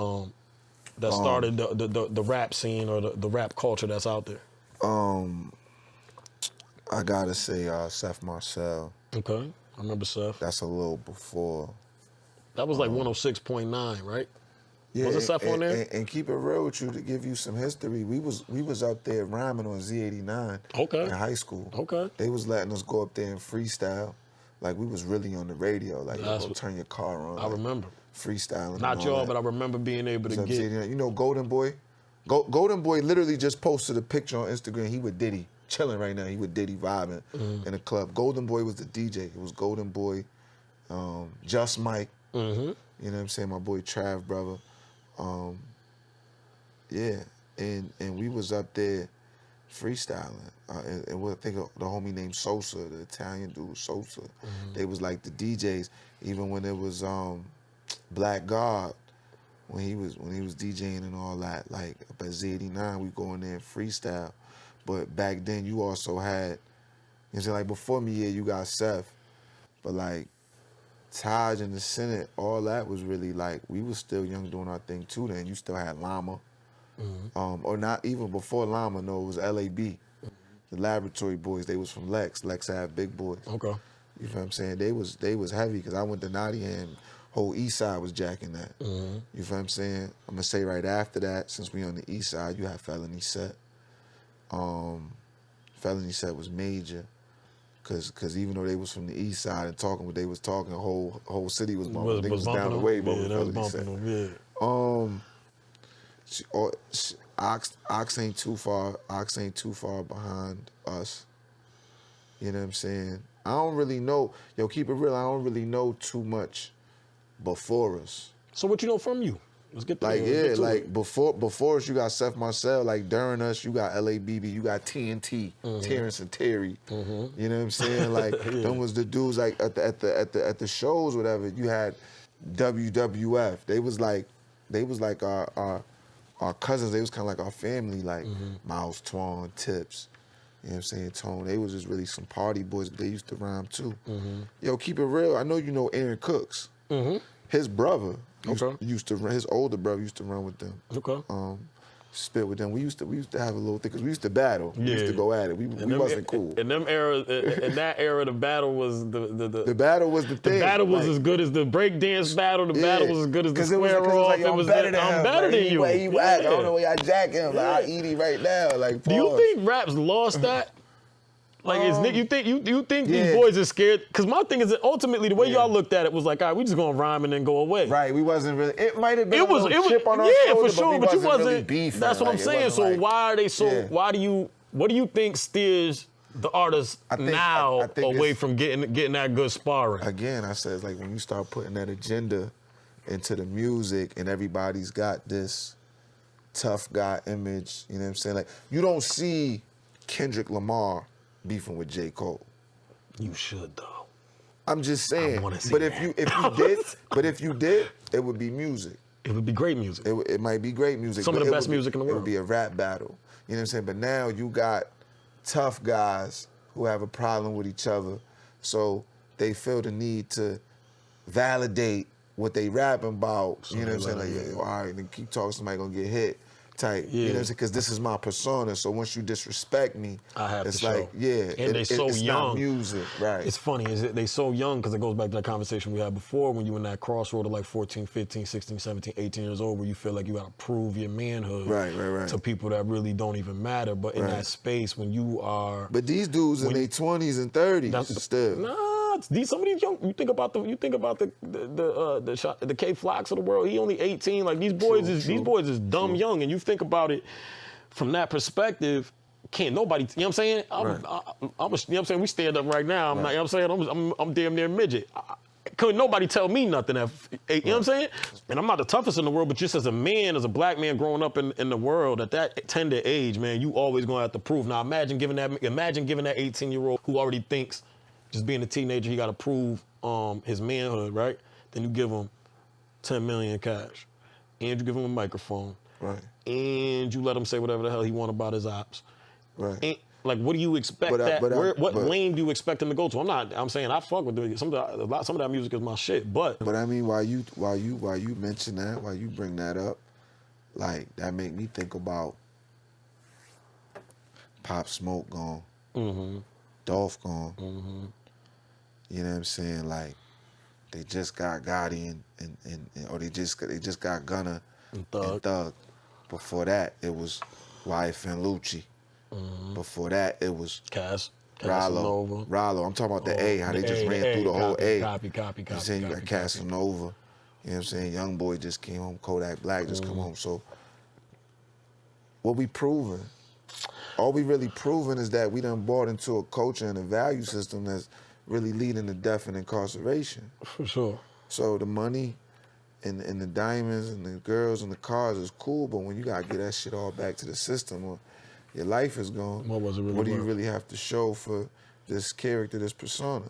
started the rap scene or the rap culture that's out there?
I gotta say Seth Marcel.
Okay, I remember Seth.
That's a little before.
That was like 106.9, right?
Yeah,
was it Seth on there?
And keep it real with you, to give you some history, we was up there rhyming on Z89 in high school.
Okay.
They was letting us go up there and freestyle. Like, we was really on the radio. Like, you turn your car on.
I remember.
Freestyling.
Not y'all, but I remember being able to get.
You know, Golden Boy? Golden Boy literally just posted a picture on Instagram. He with Diddy. Chilling right now. He with Diddy vibing in a club. Golden Boy was the DJ. It was Golden Boy, Just Mike. Mm-hmm. You know what I'm saying? My boy Trav, brother. Yeah, and we was up there freestyling. And I think of the homie named Sosa, the Italian dude Sosa. Mm-hmm. They was like the DJs. Even when it was Black God, when he was DJing and all that. Like up at Z89, we go in there and freestyle. But back then, you also had, you know, like before me, yeah, you got Seth, but like Taj and the Senate, all that was really like, we was still young doing our thing too then. You still had Llama, or not even before Llama, no, it was LAB. The Laboratory Boys, they was from Lex had Big Boys.
Okay.
You know what I'm saying? They was heavy, because I went to Nottingham and whole East Side was jacking that. You know what I'm saying? I'm gonna say right after that, since we on the East Side, you had Felony Set. felony set was major. Cause even though they was from the east side and talking what they was talking, the whole city was bumping. They was down the way, but
yeah, that was bumping them.
Ox ain't too far. Ox ain't too far behind us. You know what I'm saying? I don't really know. Yo, keep it real. I don't really know too much before us.
So what you know from you? Let's get to
before us, you got Seth Marcel. Like during us, you got LABB, you got TNT, Terrence and Terry. You know what I'm saying? Like them was the dudes. Like at the shows, whatever. You had WWF. They was like our cousins. They was kind of like our family. Like Miles Twan, Tips. You know what I'm saying? Tone. They was just really some party boys. But they used to rhyme too. Yo, keep it real. I know you know Aaron Cooks. His brother. His older brother used to run with them. Spit with them. We used to have a little thing because we used to battle. We used to go at it. We wasn't cool.
In that era, the battle was
the battle was the thing.
The battle was as good as the breakdance battle. The battle was as good as the square off.
It was
I'm better than you.
He whack. I don't know where I jack him. Like I eat him right now. Like
do you think rap's lost that? Like, you think these boys are scared? Because my thing is that ultimately the way y'all looked at it was like, all right, we just gonna rhyme and then go away.
Right, we wasn't really. It might have been a little chip on our shoulder,
for sure, but you wasn't
really beefing.
That's what I'm saying. So why are they so? Why do you? What do you think steers the artist now away from getting that good sparring?
Again, I said it's like when you start putting that agenda into the music and everybody's got this tough guy image. You know what I'm saying? Like you don't see Kendrick Lamar beefing with J. Cole.
You should though.
I'm just saying.
I wanna see
but
that.
if you did, it would be music.
It would be great music.
It might be great music.
Some of the best music in the world.
It would be a rap battle. You know what I'm saying? But now you got tough guys who have a problem with each other, so they feel the need to validate what they rapping about. You know what I'm saying? Like, all right, then keep talking, somebody gonna get hit. Type, you know what I'm saying? Because this is my persona. So once you disrespect me, it's like,
and they so
it's
young.
Not music, right?
It's funny, they so young because it goes back to that conversation we had before when you in that crossroad of like 14, 15, 16, 17, 18 years old where you feel like you got to prove your manhood to people that really don't even matter. But in that space when you are...
But these dudes in their 20s and 30s still.
Nah, some of these young... You think about the K Flocks of the world. He only 18. Like these boys is dumb young, and you think about it from that perspective. Can't nobody, you know what I'm saying? You know what I'm saying? We stand up right now. You know what I'm saying? I'm damn near midget. Couldn't nobody tell me nothing at 8, you know what I'm saying? And I'm not the toughest in the world, but just as a man, as a black man growing up in the world at that tender age, man, you always gonna have to prove. Now imagine giving that 18-year-old who already thinks just being a teenager, he gotta prove his manhood, right? Then you give him 10 million cash. And you give him a microphone.
Right.
And you let him say whatever the hell he want about his ops.
Right.
And, like, what do you expect what lane do you expect him to go to? I'm saying I fuck with some of that music is my shit, but
I mean, while you mention that, while you bring that up, like that make me think about Pop Smoke gone, Dolph gone. You know what I'm saying? Like they just got Gotti or they just got Gunna and Thug. Before that, it was YF and Lucci. Before that, it was Rollo. I'm talking about the A, how they just ran through the whole A.
Copy.
You saying you got Casanova. You know what I'm saying? Young Boy just came home. Kodak Black just come home. So what we proving? All we really proving is that we done bought into a culture and a value system that's really leading to death and incarceration.
For sure.
So the money and the diamonds and the girls and the cars is cool, but when you gotta get that shit all back to the system or your life is gone, what do you really have to show for this character, this persona?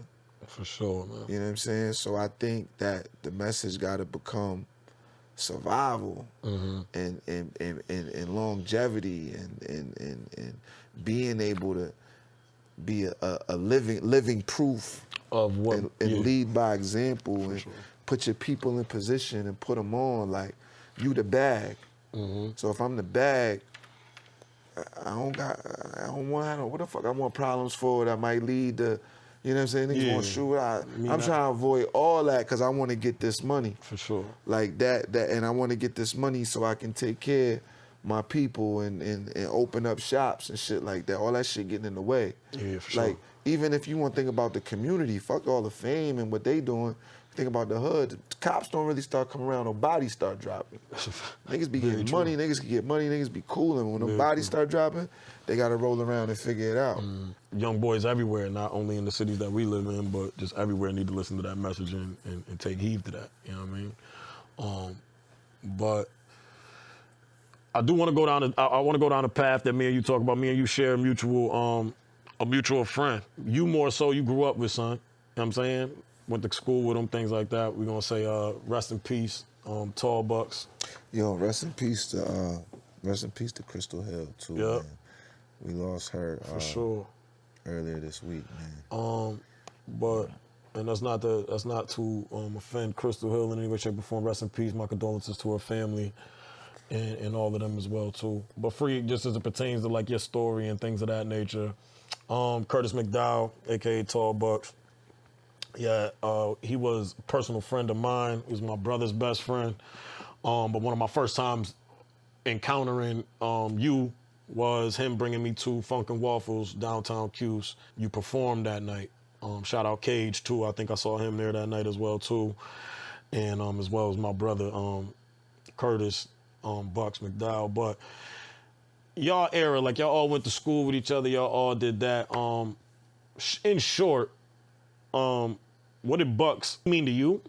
For sure, man.
You know what I'm saying? So I think that the message gotta become survival and longevity and being able to be a living proof
of what
and lead by example and put your people in position and put them on like you the bag. So if I'm the bag, what the fuck I want problems for that might lead to, you know what I'm saying? Niggas want to shoot. I'm trying to avoid all that because I want to get this money.
For sure.
Like that, and I want to get this money so I can take care my people and open up shops and shit like that. All that shit getting in the way.
Yeah, for sure.
Like, even if you want to think about the community, fuck all the fame and what they doing, think about the hood, the cops don't really start coming around, no bodies start dropping. Niggas be
Very
getting
true.
money, niggas can get money, niggas be cool, and when the
Very
bodies
true.
start dropping, they gotta roll around and figure it out.
Young boys everywhere, not only in the cities that we live in, but just everywhere need to listen to that message and take heed to that. You know what I mean? But I do want to go down. I want to go down a path that me and you talk about. Me and you share a mutual friend. You more so. You grew up with, son. You know what I'm saying? Went to school with him, things like that. We're gonna say rest in peace, Tall Bucks.
Yo, rest in peace to Crystal Hill too,
Yep.
man. We lost her
For sure.
earlier this week, man.
But and that's not to offend Crystal Hill in any way, shape, or form. Rest in peace. My condolences to her family and all of them as well too. But Free, just as it pertains to like your story and things of that nature. Curtis McDowell, aka Tall Bucks. Yeah, he was a personal friend of mine. He was my brother's best friend. But one of my first times encountering you was him bringing me to Funk and Waffles downtown Cuse. You performed that night. Shout out Cage too. I think I saw him there that night as well too, and as well as my brother Curtis Bucks McDowell. But y'all era, like y'all all went to school with each other. Y'all all did that. In short, what did Bucks mean to you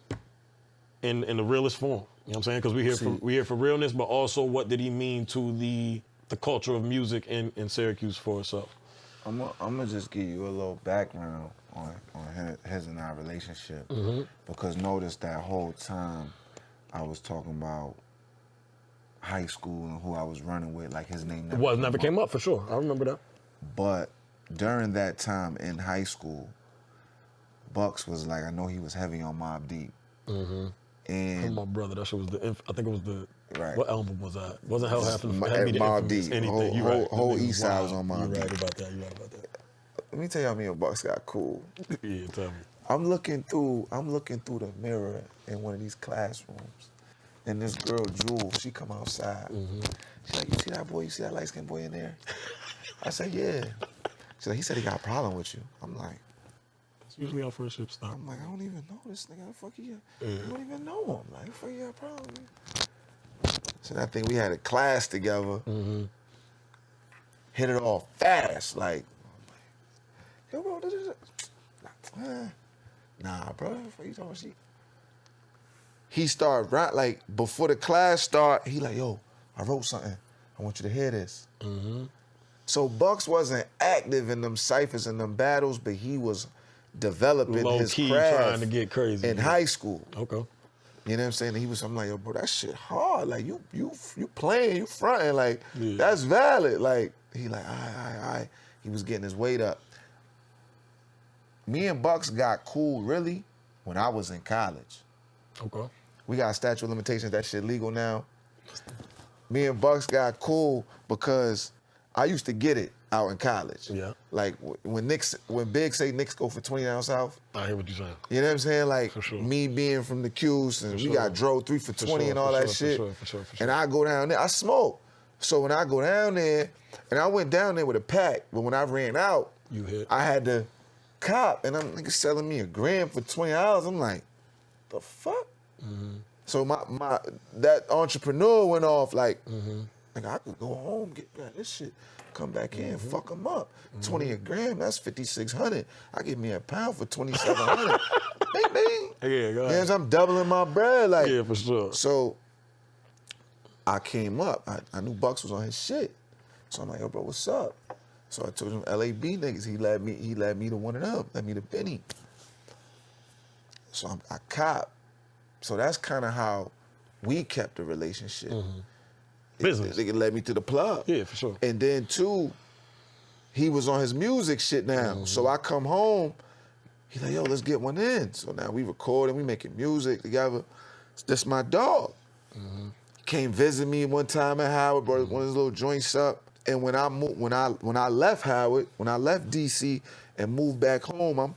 in the realest form? You know what I'm saying? Because we here for realness, but also what did he mean to the culture of music in Syracuse for itself?
I'm gonna just give you a little background on his and our relationship, because notice that whole time I was talking about high school and who I was running with, like his name
Never came up for sure. I remember that.
But during that time in high school, Bucks was like, I know he was heavy on Mobb Deep. And
My brother, that shit was I think it was the,
right.
What album was that? Wasn't Hell Half
Mobb Deep.
Anything.
Whole East Side was on Mobb Deep.
You're right about that.
Let me tell you how me and Bucks got cool.
Yeah, tell me.
I'm looking through the mirror in one of these classrooms, and this girl, Jewel, she come outside. She's like, you see that boy? You see that light-skinned boy in there? I said, yeah. She's like, he said he got a problem with you. I'm like,
That's usually how friendship starts.
I don't even know this nigga. How the fuck he? I don't even know him. Like, how the fuck you got a problem with me? So I think we had a class together. Hit it off fast, like, yo, bro, nah, bro, what you talking about? He started right, like, before the class start, he like, yo, I wrote something. I want you to hear this. So Bucks wasn't active in them ciphers and them battles, but he was developing
Low
his
key
craft
trying to get crazy
in high school.
Okay.
You know what I'm saying? And I'm like, yo, bro, that shit hard. Like, you playing, you fronting, like, that's valid. Like, he like, all right. He was getting his weight up. Me and Bucks got cool, really, when I was in college.
Okay.
We got statute of limitations, that shit legal now. Me and Bucks got cool because I used to get it out in college.
Yeah.
Like, when Big say Knicks go for 20 down south.
I hear what you're saying.
You know what I'm saying? Like,
For sure.
me being from the Q's, and we got drove 3 for 20 and all that shit.
For sure.
And I go down there, I smoke. So when I go down there, and I went down there with a pack, but when I ran out,
You hit.
I had to cop, and I'm nigga selling me a gram for $20. I'm like, the fuck? So my that entrepreneur went off like, nigga, I could go home, get back this shit, come back in, fuck them up. 20 a gram, that's $5,600. I get me a pound for $2,700. Bing, bing.
Yeah, go ahead.
Yes, I'm doubling my bread, like.
Yeah, for sure.
So I came up. I knew Bucks was on his shit. So I'm like, yo, bro, what's up? So I told him LAB niggas. He led me to one of them. Led me to Benny. So I cop. So that's kind of how we kept the relationship.
Business.
Nigga led me to the plug.
Yeah, for sure.
And then too, he was on his music shit now. So I come home. He like, yo, let's get one in. So now we recording, we making music together. That's my dog. Came visit me one time at Howard, brought one of his little joints up. And when I left Howard, when I left DC and moved back home, I'm,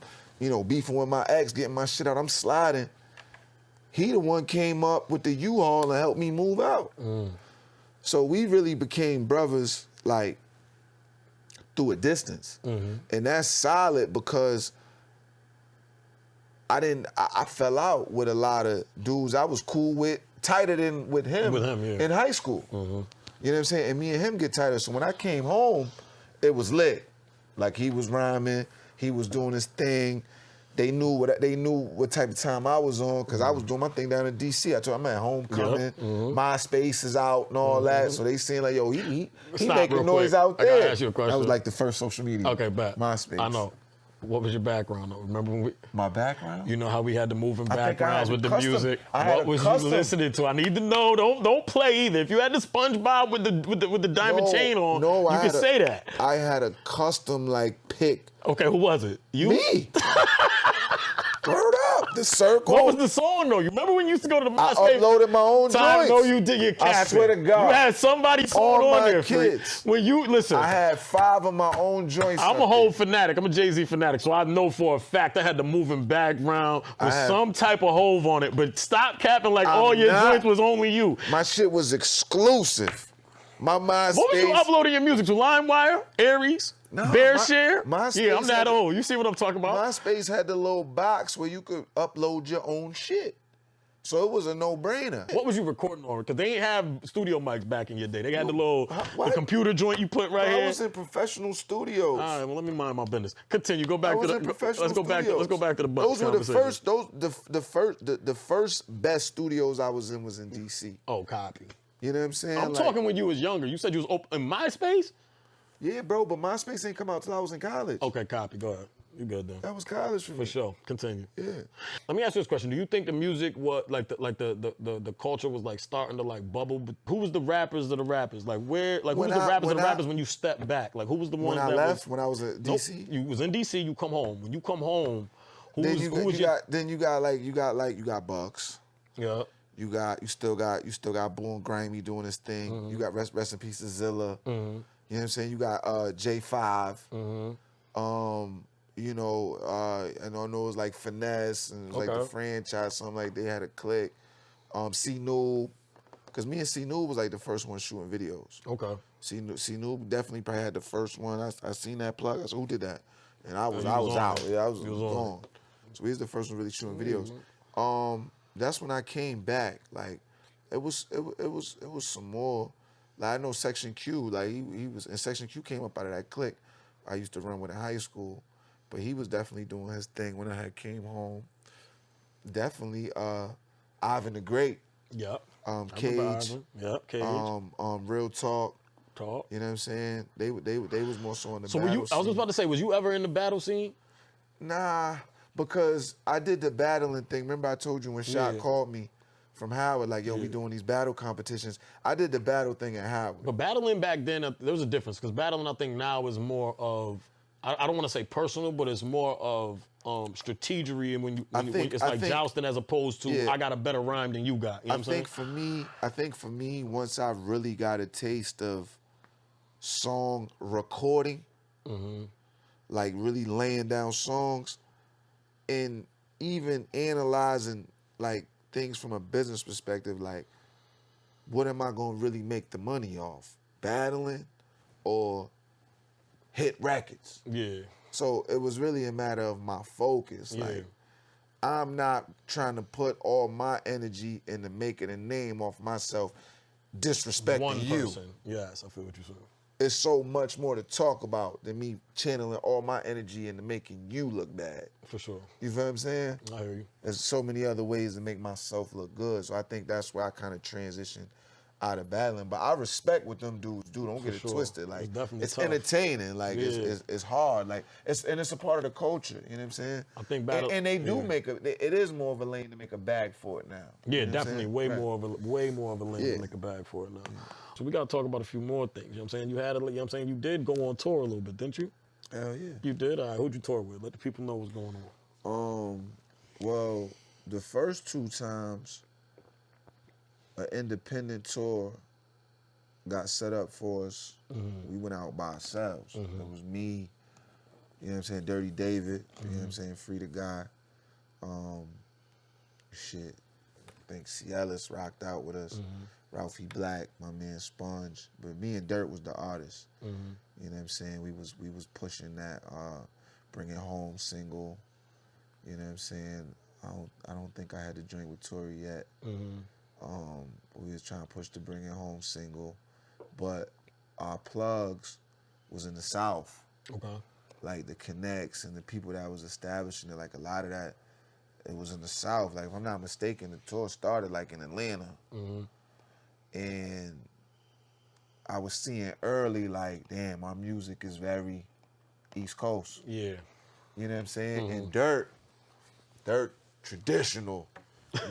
beefing with my ex, getting my shit out. I'm sliding. He the one came up with the U-Haul and helped me move out. So we really became brothers like through a distance. And that's solid because I fell out with a lot of dudes I was cool with, tighter than with him
yeah.
in high school. You know what I'm saying? And me and him get tighter. So when I came home, it was lit. Like he was rhyming, he was doing his thing. They knew what type of time I was on because I was doing my thing down in DC. I told them I'm at homecoming, MySpace is out and all that. So they saying like, yo, he making noise out there.
I gotta ask you a question.
That was like the first social media.
Okay, bet.
MySpace.
I know. What was your background though? Remember when
My background?
you know how we had the moving
I think I had
backgrounds
a
with the
custom-
music?
I had
What
a
was
custom-
you listening to? I need to know. Don't play either. If you had the SpongeBob with the diamond chain on, you could say that.
I had a custom like pick.
Okay, who was it? You?
Me. Word up, the circle.
What was the song though? You remember when you used to go to the
I
MySpace?
uploaded my own
Time?
joints.
No, you did. Your
I
capping.
swear to God.
You had somebody's song
All
on
my
there. Free.
kids.
When you listen,
I had 5 of my own joints.
I'm
up
a whole
there.
fanatic. I'm a Jay-Z fanatic, so I know for a fact I had the moving background with
had-
some type of hove on it. But stop capping like all your
not-
joints was only you.
My shit was exclusive. My MySpace.
What was you uploading your music to? LimeWire, Aries, BearShare?
MySpace
Yeah, I'm that
had-
old. You see what I'm talking about?
MySpace had the little box where you could upload your own shit. So it was a no-brainer.
What was you recording on? Because they ain't have studio mics back in your day. They had the little
what?
the computer joint you put right
I
here.
was in professional studios.
All right, well, let me mind my business. Continue. Go
I
back to
was
the.
in professional
Let's go back.
studios.
Let's go back to the Bucks
Those were the
conversation.
first, the first best studios I was in was in DC.
Oh, copy.
You know what I'm saying?
I'm
Like,
talking when you was younger. You said you was open in MySpace.
Yeah, bro, but MySpace ain't come out till I was in college.
Okay, copy. Go ahead. You good then?
That was college for me.
For sure. Continue.
Yeah.
Let me ask you this question: do you think the music, the culture was like starting to like bubble? But who was the rappers of the rappers? Like where? Like who
When
was the
I-
rappers of
when
the
I-
rappers when you stepped back? Like who was the ones
When I
that
left,
was,
when I was at
Nope,
DC,
you was in DC. You come home. When you come home, who
then
was
you
who was your?
got Bucks.
Yeah.
You still got Blue and Grimy doing his thing.
Mm-hmm.
You got rest in peace to Zilla. You know what I'm saying? You got J5.
Mm-hmm.
You know, and I know it was like Finesse and it was like the
Okay.
franchise, something like they had a click. C Noob, because me and C Noob was like the first one shooting videos.
Okay.
C Noob definitely probably had the first one. I seen that plug. I said, who did that? And I was
you was on
out.
it.
Yeah, I was
You was on
gone. So he was the first one really shooting videos. That's when I came back. Like, it was some more. Like I know Section Q. Like he was, and Section Q came up out of that clique I used to run with in high school. But he was definitely doing his thing when I had came home. Definitely Ivan the Great.
Yep.
Cage.
Yep. Cage.
Real Talk.
Talk.
You know what I'm saying? They was more so on the
So
battle
were you? I was
scene.
just about to say, was you ever in the battle scene?
Nah, because I did the battling thing. Remember I told you when Shot
Yeah.
called me from Howard, like, yo, we doing these battle competitions. I did the battle thing at Howard.
But battling back then, there was a difference because battling, I think, now is more of, I don't want to say personal, but it's more of strategery, and when it's like jousting as opposed to I got a better rhyme than you got. You know what I'm saying?
I think for me, once I really got a taste of song recording, like really laying down songs, and even analyzing like things from a business perspective, like what am I gonna really make the money off? Battling or hit records?
Yeah.
So it was really a matter of my focus.
Yeah.
Like, I'm not trying to put all my energy into making a name off myself, disrespecting
One
you.
person. Yes, I feel what you're saying.
It's so much more to talk about than me channeling all my energy into making you look bad.
For sure.
You feel what I'm saying?
I hear you.
There's so many other ways to make myself look good. So I think that's where I kind of transitioned out of battling. But I respect what them dudes do. Don't get it
sure.
twisted. Like
It's definitely
it's
tough.
entertaining. Like
Yeah.
it's hard. Like it's a part of the culture. You know what I'm saying?
I think battle-
and they do
yeah.
it is more of a lane to make a bag for it now.
Yeah,
You know what I'm
definitely.
saying?
Way
Right.
more of a lane
Yeah.
to make a bag for it now. So we got to talk about a few more things. You know what I'm saying? You know you did go on tour a little bit, didn't you?
Hell yeah.
You did? All right, who'd you tour with? Let the people know what's going on.
Well, the first 2 times an independent tour got set up for us, we went out by ourselves. It was me, you know what I'm saying, Dirty David, you know what I'm saying, Free the Guy. I think Cialis rocked out with us. Ralphie Black, my man Sponge. But me and Dirt was the artists. You know what I'm saying? We was pushing that Bring It Home single. You know what I'm saying? I don't think I had to joint with Tory yet. We was trying to push the Bring It Home single, but our plugs was in the South.
Okay.
Like the connects and the people that was establishing it, like a lot of that, it was in the South. Like if I'm not mistaken, the tour started like in Atlanta. And I was seeing early like, damn, our music is very East Coast.
Yeah.
You know what I'm saying? And Dirt, traditional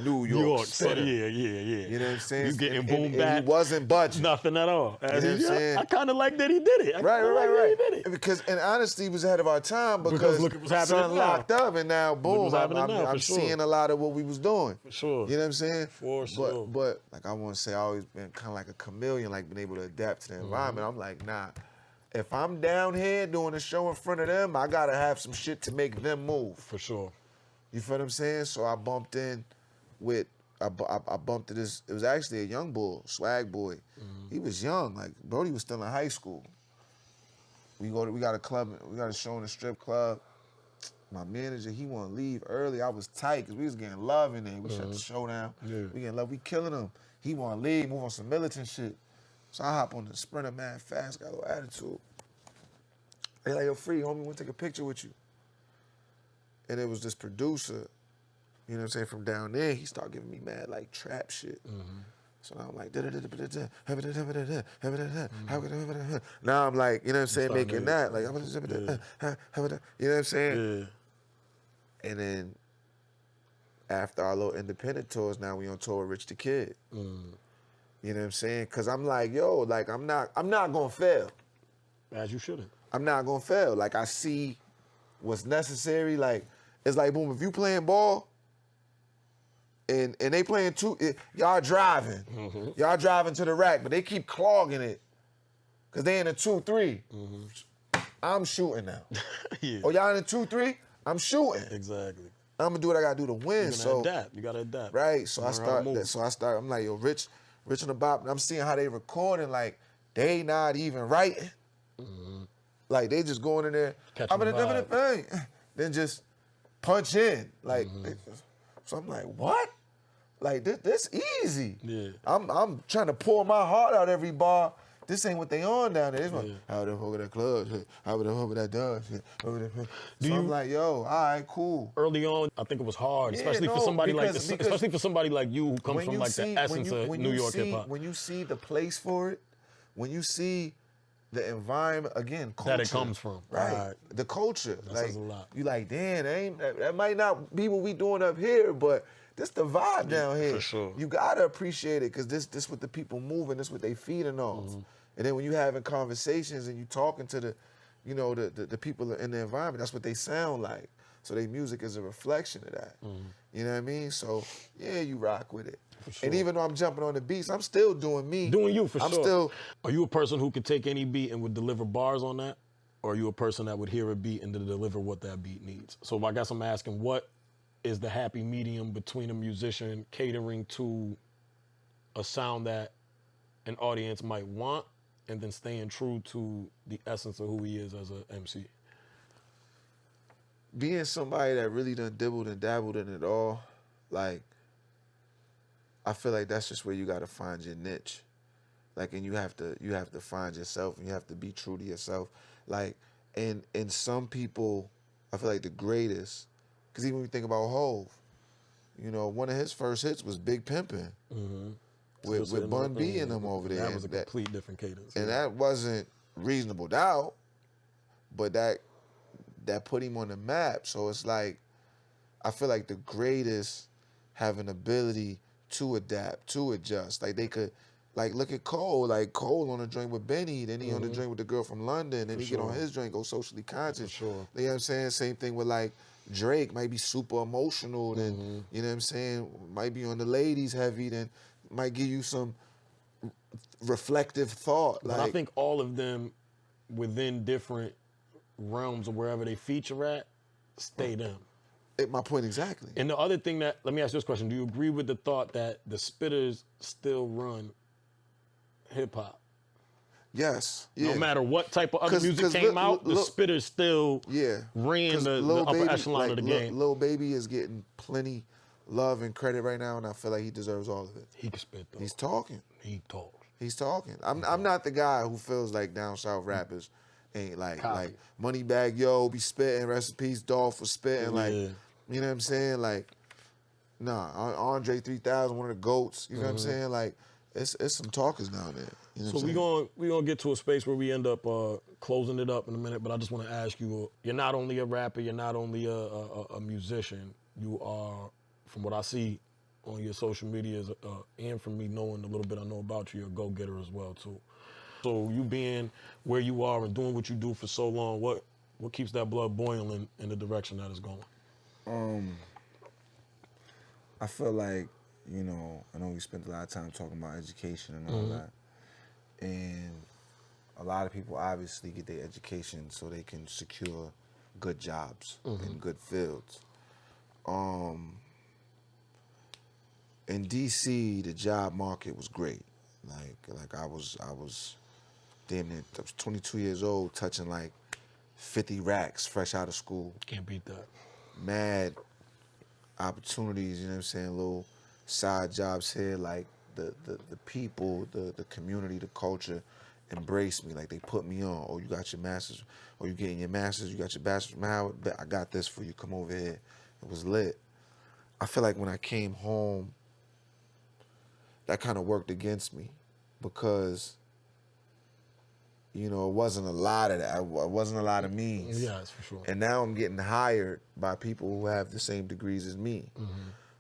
New
York,
York
so
spitter.
yeah.
You know what I'm saying?
You getting
and
boom back.
He wasn't budging.
Nothing at all.
You know what I'm saying?
I kind of like that he did it.
Right. Because, and honestly, he was ahead of our time because
look what's happening
son
now.
locked up and now, boom,
what's happening now,
I'm
for sure.
seeing a lot of what we was doing.
For sure.
You know what I'm saying?
For sure.
But like I want to say, I always been kind of like a chameleon, like being able to adapt to the environment. I'm like, nah, if I'm down here doing a show in front of them, I got to have some shit to make them move.
For sure.
You feel what I'm saying? So I bumped in with, I bumped to this, it was actually a young bull, swag boy. He was young, like Brody was still in high school. We got a club, we got a show in a strip club. My manager, he wanna leave early. I was tight, cause we was getting love in there. We shut the show down.
Yeah.
We getting love, we killing him. He wanna leave, move on some militant shit. So I hop on the Sprinter mad fast, got a little attitude. They like, yo, Free, homie, wanna take a picture with you. And it was this producer, you know what I'm saying, from down there, he started giving me mad like trap shit. So now I'm like, now I'm like, you know what I'm saying, making that, like, you know what I'm saying?
Yeah.
And then after our little independent tours, now we on tour with Rich the Kid. You know what I'm saying? Cause I'm like, yo, like I'm not gonna fail.
As you shouldn't.
I'm not gonna fail. Like I see what's necessary. Like, it's like, boom, if you playing ball, and they playing y'all driving. Y'all driving to the rack, but they keep clogging it because they in a 2-3. I'm shooting now.
Yeah.
Oh, y'all in a 2-3? I'm shooting.
Exactly.
I'm gonna do what I gotta do to win.
You gotta adapt.
Right. So I
Learn
start. I'm like, yo, Rich on the bop. And I'm seeing how they recording. Like they not even writing. Like they just going in there.
Catching the vibe.
Then just punch in. Like, so I'm like, what? Like this easy.
Yeah.
I'm trying to pour my heart out every bar. This ain't what they on down there. It's like, how the fuck that club? How the fuck that does? I'm like, yo, all right, cool.
Early on, I think it was hard, especially for somebody like you who comes from like the essence of New York hip hop.
When you see the place for it, when you see the environment, again, culture.
That it comes from.
Right. The culture.
That
like,
says a lot.
You like, damn, that might not be what we doing up here, but this the vibe down here.
For sure.
You gotta appreciate it, because this what the people moving, this what they feeding off. And then when you having conversations and you talking to the people in the environment, that's what they sound like. So their music is a reflection of that. You know what I mean? So yeah, you rock with it.
Sure.
And even though I'm jumping on the beats, I'm still doing me.
Doing you, for sure.
Are
you a person who could take any beat and would deliver bars on that? Or are you a person that would hear a beat and to deliver what that beat needs? So I guess I'm asking, what is the happy medium between a musician catering to a sound that an audience might want and then staying true to the essence of who he is as an MC?
Being somebody that really done dibbled and dabbled in it all, like, I feel like that's just where you gotta find your niche. Like, and you have to find yourself, and you have to be true to yourself. Like, and some people, I feel like the greatest, because even when you think about Hov, one of his first hits was Big Pimpin'. With Bun B and them over there.
That was a complete different cadence.
And that wasn't Reasonable Doubt, but that put him on the map. So it's like, I feel like the greatest have an ability to adapt, to adjust. Like they could, like look at Cole. Like Cole on a joint with Benny, then he on the joint with the girl from London, then he get on his joint, go socially conscious.
For sure.
You know what I'm saying? Same thing with like Drake, might be super emotional, then you know what I'm saying? Might be on the ladies heavy, then might give you some reflective thought.
But I think all of them within different realms of wherever they feature at, stay them.
My point exactly.
And the other thing let me ask you this question. Do you agree with the thought that the spitters still run hip hop.
Yes. Yeah.
No matter what type of other music
'Cause
came out, the spitters still ran
'Cause
the
Lil
upper
Baby,
echelon of the game.
Lil Baby is getting plenty love and credit right now, and I feel like he deserves all of it.
He can spit though.
He's talking.
He talks.
He's talking. I'm not the guy who feels like down south rappers ain't like Moneybagg Yo be spitting, rest in peace, Dolph was spitting, like, you know what I'm saying? Like, nah, Andre 3000, one of the GOATs, you know what I'm saying? Like, it's some talkers down there. You know
So we gonna get to a space where we end up closing it up in a minute, but I just want to ask you: you're not only a rapper, you're not only a musician. You are, from what I see on your social media, and from me knowing a little bit I know about you, you're a go-getter as well too. So you being where you are and doing what you do for so long, what keeps that blood boiling in the direction that it's going?
I feel like, you know, I know we spent a lot of time talking about education and all that. And a lot of people obviously get their education so they can secure good jobs in good fields. In DC, the job market was great. Like I was damn near, I was 22 years old, touching like 50 racks fresh out of school.
Can't beat that.
Mad opportunities, you know what I'm saying? Little side jobs here, like the people, the community, the culture embraced me. Like, they put me on. Oh, you got your master's, or you getting your master's, you got your bachelor's from Howard, I got this for you, come over here. It was lit. I feel like when I came home, that kind of worked against me because, you know, it wasn't a lot of that. It wasn't a lot of means.
Yeah, that's for sure.
And now I'm getting hired by people who have the same degrees as me.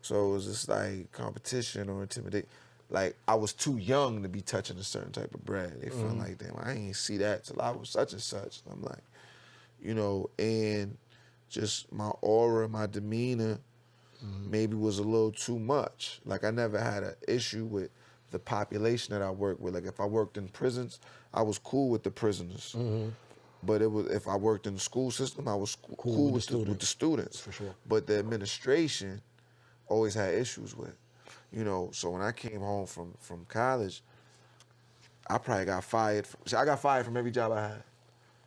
So it was just like competition or intimidation. Like, I was too young to be touching a certain type of bread. They felt like, damn, I ain't see that till I was such and such. And I'm like, you know, and just my aura, my demeanor maybe was a little too much. Like, I never had an issue with the population that I worked with. Like, if I worked in prisons, I was cool with the prisoners. But it was, if I worked in the school system, I was cool with the students.
For sure.
But the administration always had issues with. You know, so when I came home from college, I probably got fired. I got fired from every job I had,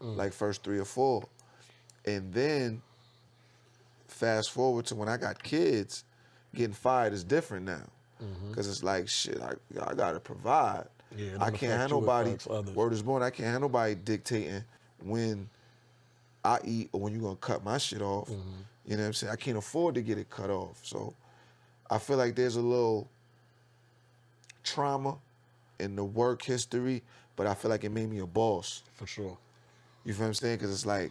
like first 3 or 4. And then fast forward to when I got kids, getting fired is different now. Because it's like, shit, I got to provide.
Yeah,
I can't have nobody, word is born, I can't have nobody dictating when I eat or when you going to cut my shit off. You know what I'm saying? I can't afford to get it cut off. So I feel like there's a little trauma in the work history, but I feel like it made me a boss.
For sure.
You feel what I'm saying? Because it's like,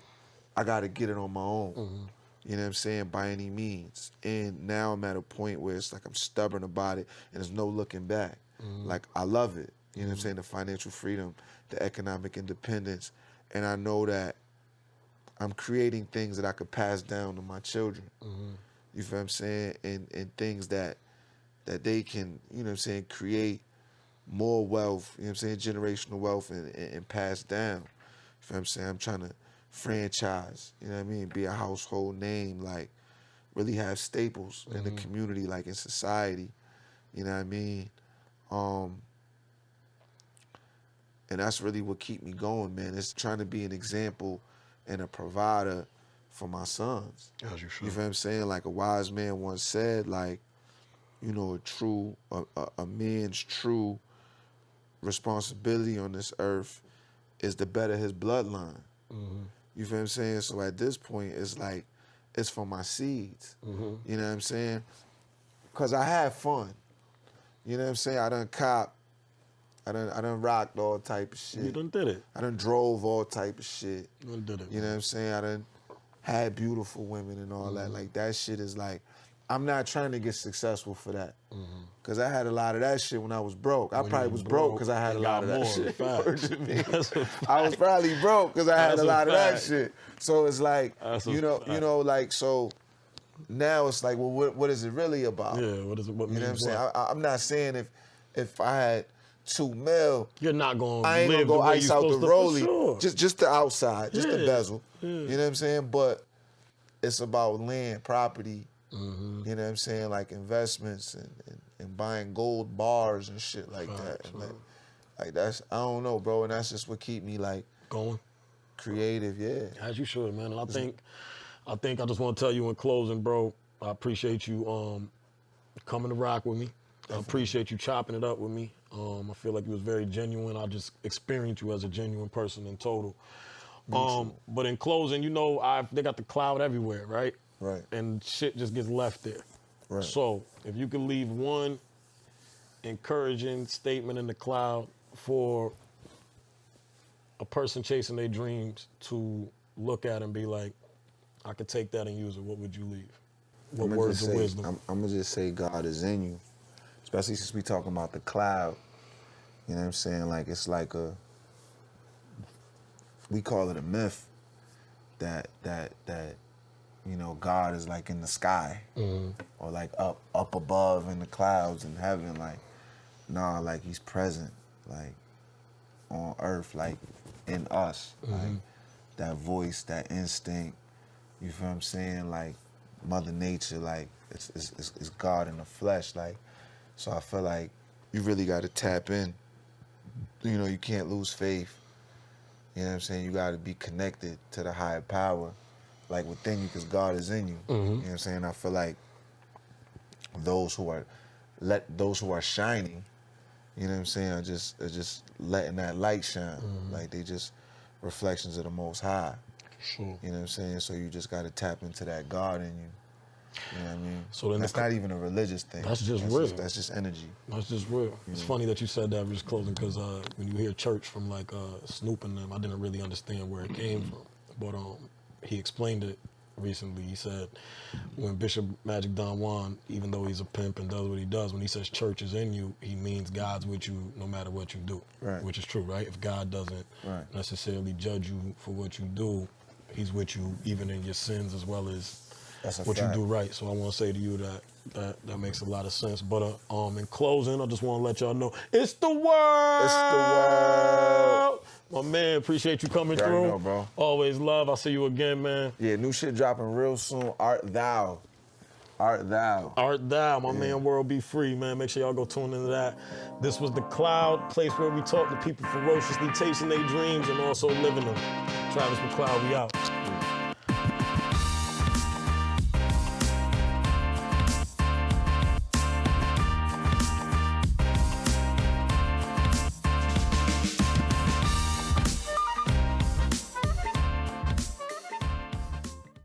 I got to get it on my own. You know what I'm saying? By any means. And now I'm at a point where it's like I'm stubborn about it and there's no looking back. Like, I love it. You know what I'm saying? The financial freedom, the economic independence. And I know that I'm creating things that I could pass down to my children. You feel what I'm saying? And things that they can, you know what I'm saying, create more wealth, you know what I'm saying, generational wealth and pass down. You feel what I'm saying? I'm trying to franchise, you know what I mean, be a household name, like really have staples in the community, like in society, you know what I mean? And that's really what keep me going, man. It's trying to be an example and a provider for my sons.
As you should.
You feel what I'm saying? Like a wise man once said, like, you know, a man's true responsibility on this earth is to better his bloodline. You feel what I'm saying? So at this point, it's like, it's for my seeds. You know what I'm saying? Because I had fun. You know what I'm saying? I done cop. I done rocked all type of shit.
You done did it.
I done drove all type of shit.
You done did it.
You know what I'm saying? I done had beautiful women and all that. Like, that shit is like, I'm not trying to get successful for that. Because I had a lot of that shit when I was broke. I probably was broke because I had a lot of that shit. I was probably broke because I had a lot of that shit. So it's like, you know, like, so now it's like, well, what is it really about?
Yeah, what is it? What
You know what I'm
means
saying? I'm not saying if I had $2 million,
you're not going to
I ain't
live
gonna go
the way
ice
you're
out the
supposed to,
rollie.
for sure.
Just the outside, just the bezel.
Yeah.
You know what I'm saying? But it's about land, property. You know what I'm saying? Like investments and buying gold bars and shit like that. And like, Like that's, I don't know, bro, and that's just what keep me like
Going.
creative, yeah.
As you should, man. And I think I just want to tell you in closing, bro, I appreciate you coming to rock with me. Definitely. I appreciate you chopping it up with me. I feel like you was very genuine. I just experienced you as a genuine person in total. But in closing, you know, they got the cloud everywhere, right?
Right.
And shit just gets left there.
Right.
So if you could leave one encouraging statement in the cloud for a person chasing their dreams to look at and be like, I could take that and use it, what would you leave? What words of wisdom?
I'm gonna just say God is in you, especially since we talking about the cloud. You know what I'm saying? Like it's like we call it a myth that you know, God is like in the sky or like up above in the clouds in heaven. Like, nah, like he's present, like on earth, like in us, like that voice, that instinct. You feel what I'm saying? Like Mother Nature, like it's God in the flesh, like. So I feel like you really got to tap in. You know, you can't lose faith. You know what I'm saying? You got to be connected to the higher power, like within you, because God is in you. You know what I'm saying? I feel like those who are shining, you know what I'm saying, are just letting that light shine. Like they just reflections of the Most High.
Sure.
You know what I'm saying? So you just got to tap into that God in you. You know what I mean?
So then
that's not even a religious thing.
That's just real.
That's just energy.
That's just real. It's funny that you said that. I'm just closing because when you hear church from like Snoop and them, I didn't really understand where it came from. But he explained it recently. He said when Bishop Magic Don Juan, even though he's a pimp and does what he does, when he says church is in you, he means God's with you no matter what you do.
Right.
Which is true, right? If God doesn't necessarily judge you for what you do, he's with you even in your sins as well as what you do right. So I want to say to you that makes a lot of sense. But in closing, I just want to let y'all know it's the world.
It's the world.
My man, appreciate you coming
You already
through.
know, bro.
Always love. I'll see you again, man.
Yeah, new shit dropping real soon. Art Thou. Art Thou.
Art Thou, my man, World Be Free, man. Make sure y'all go tune into that. This was The Cloud, place where we talk to people ferociously chasing their dreams and also living them. Travis McCloud, we out.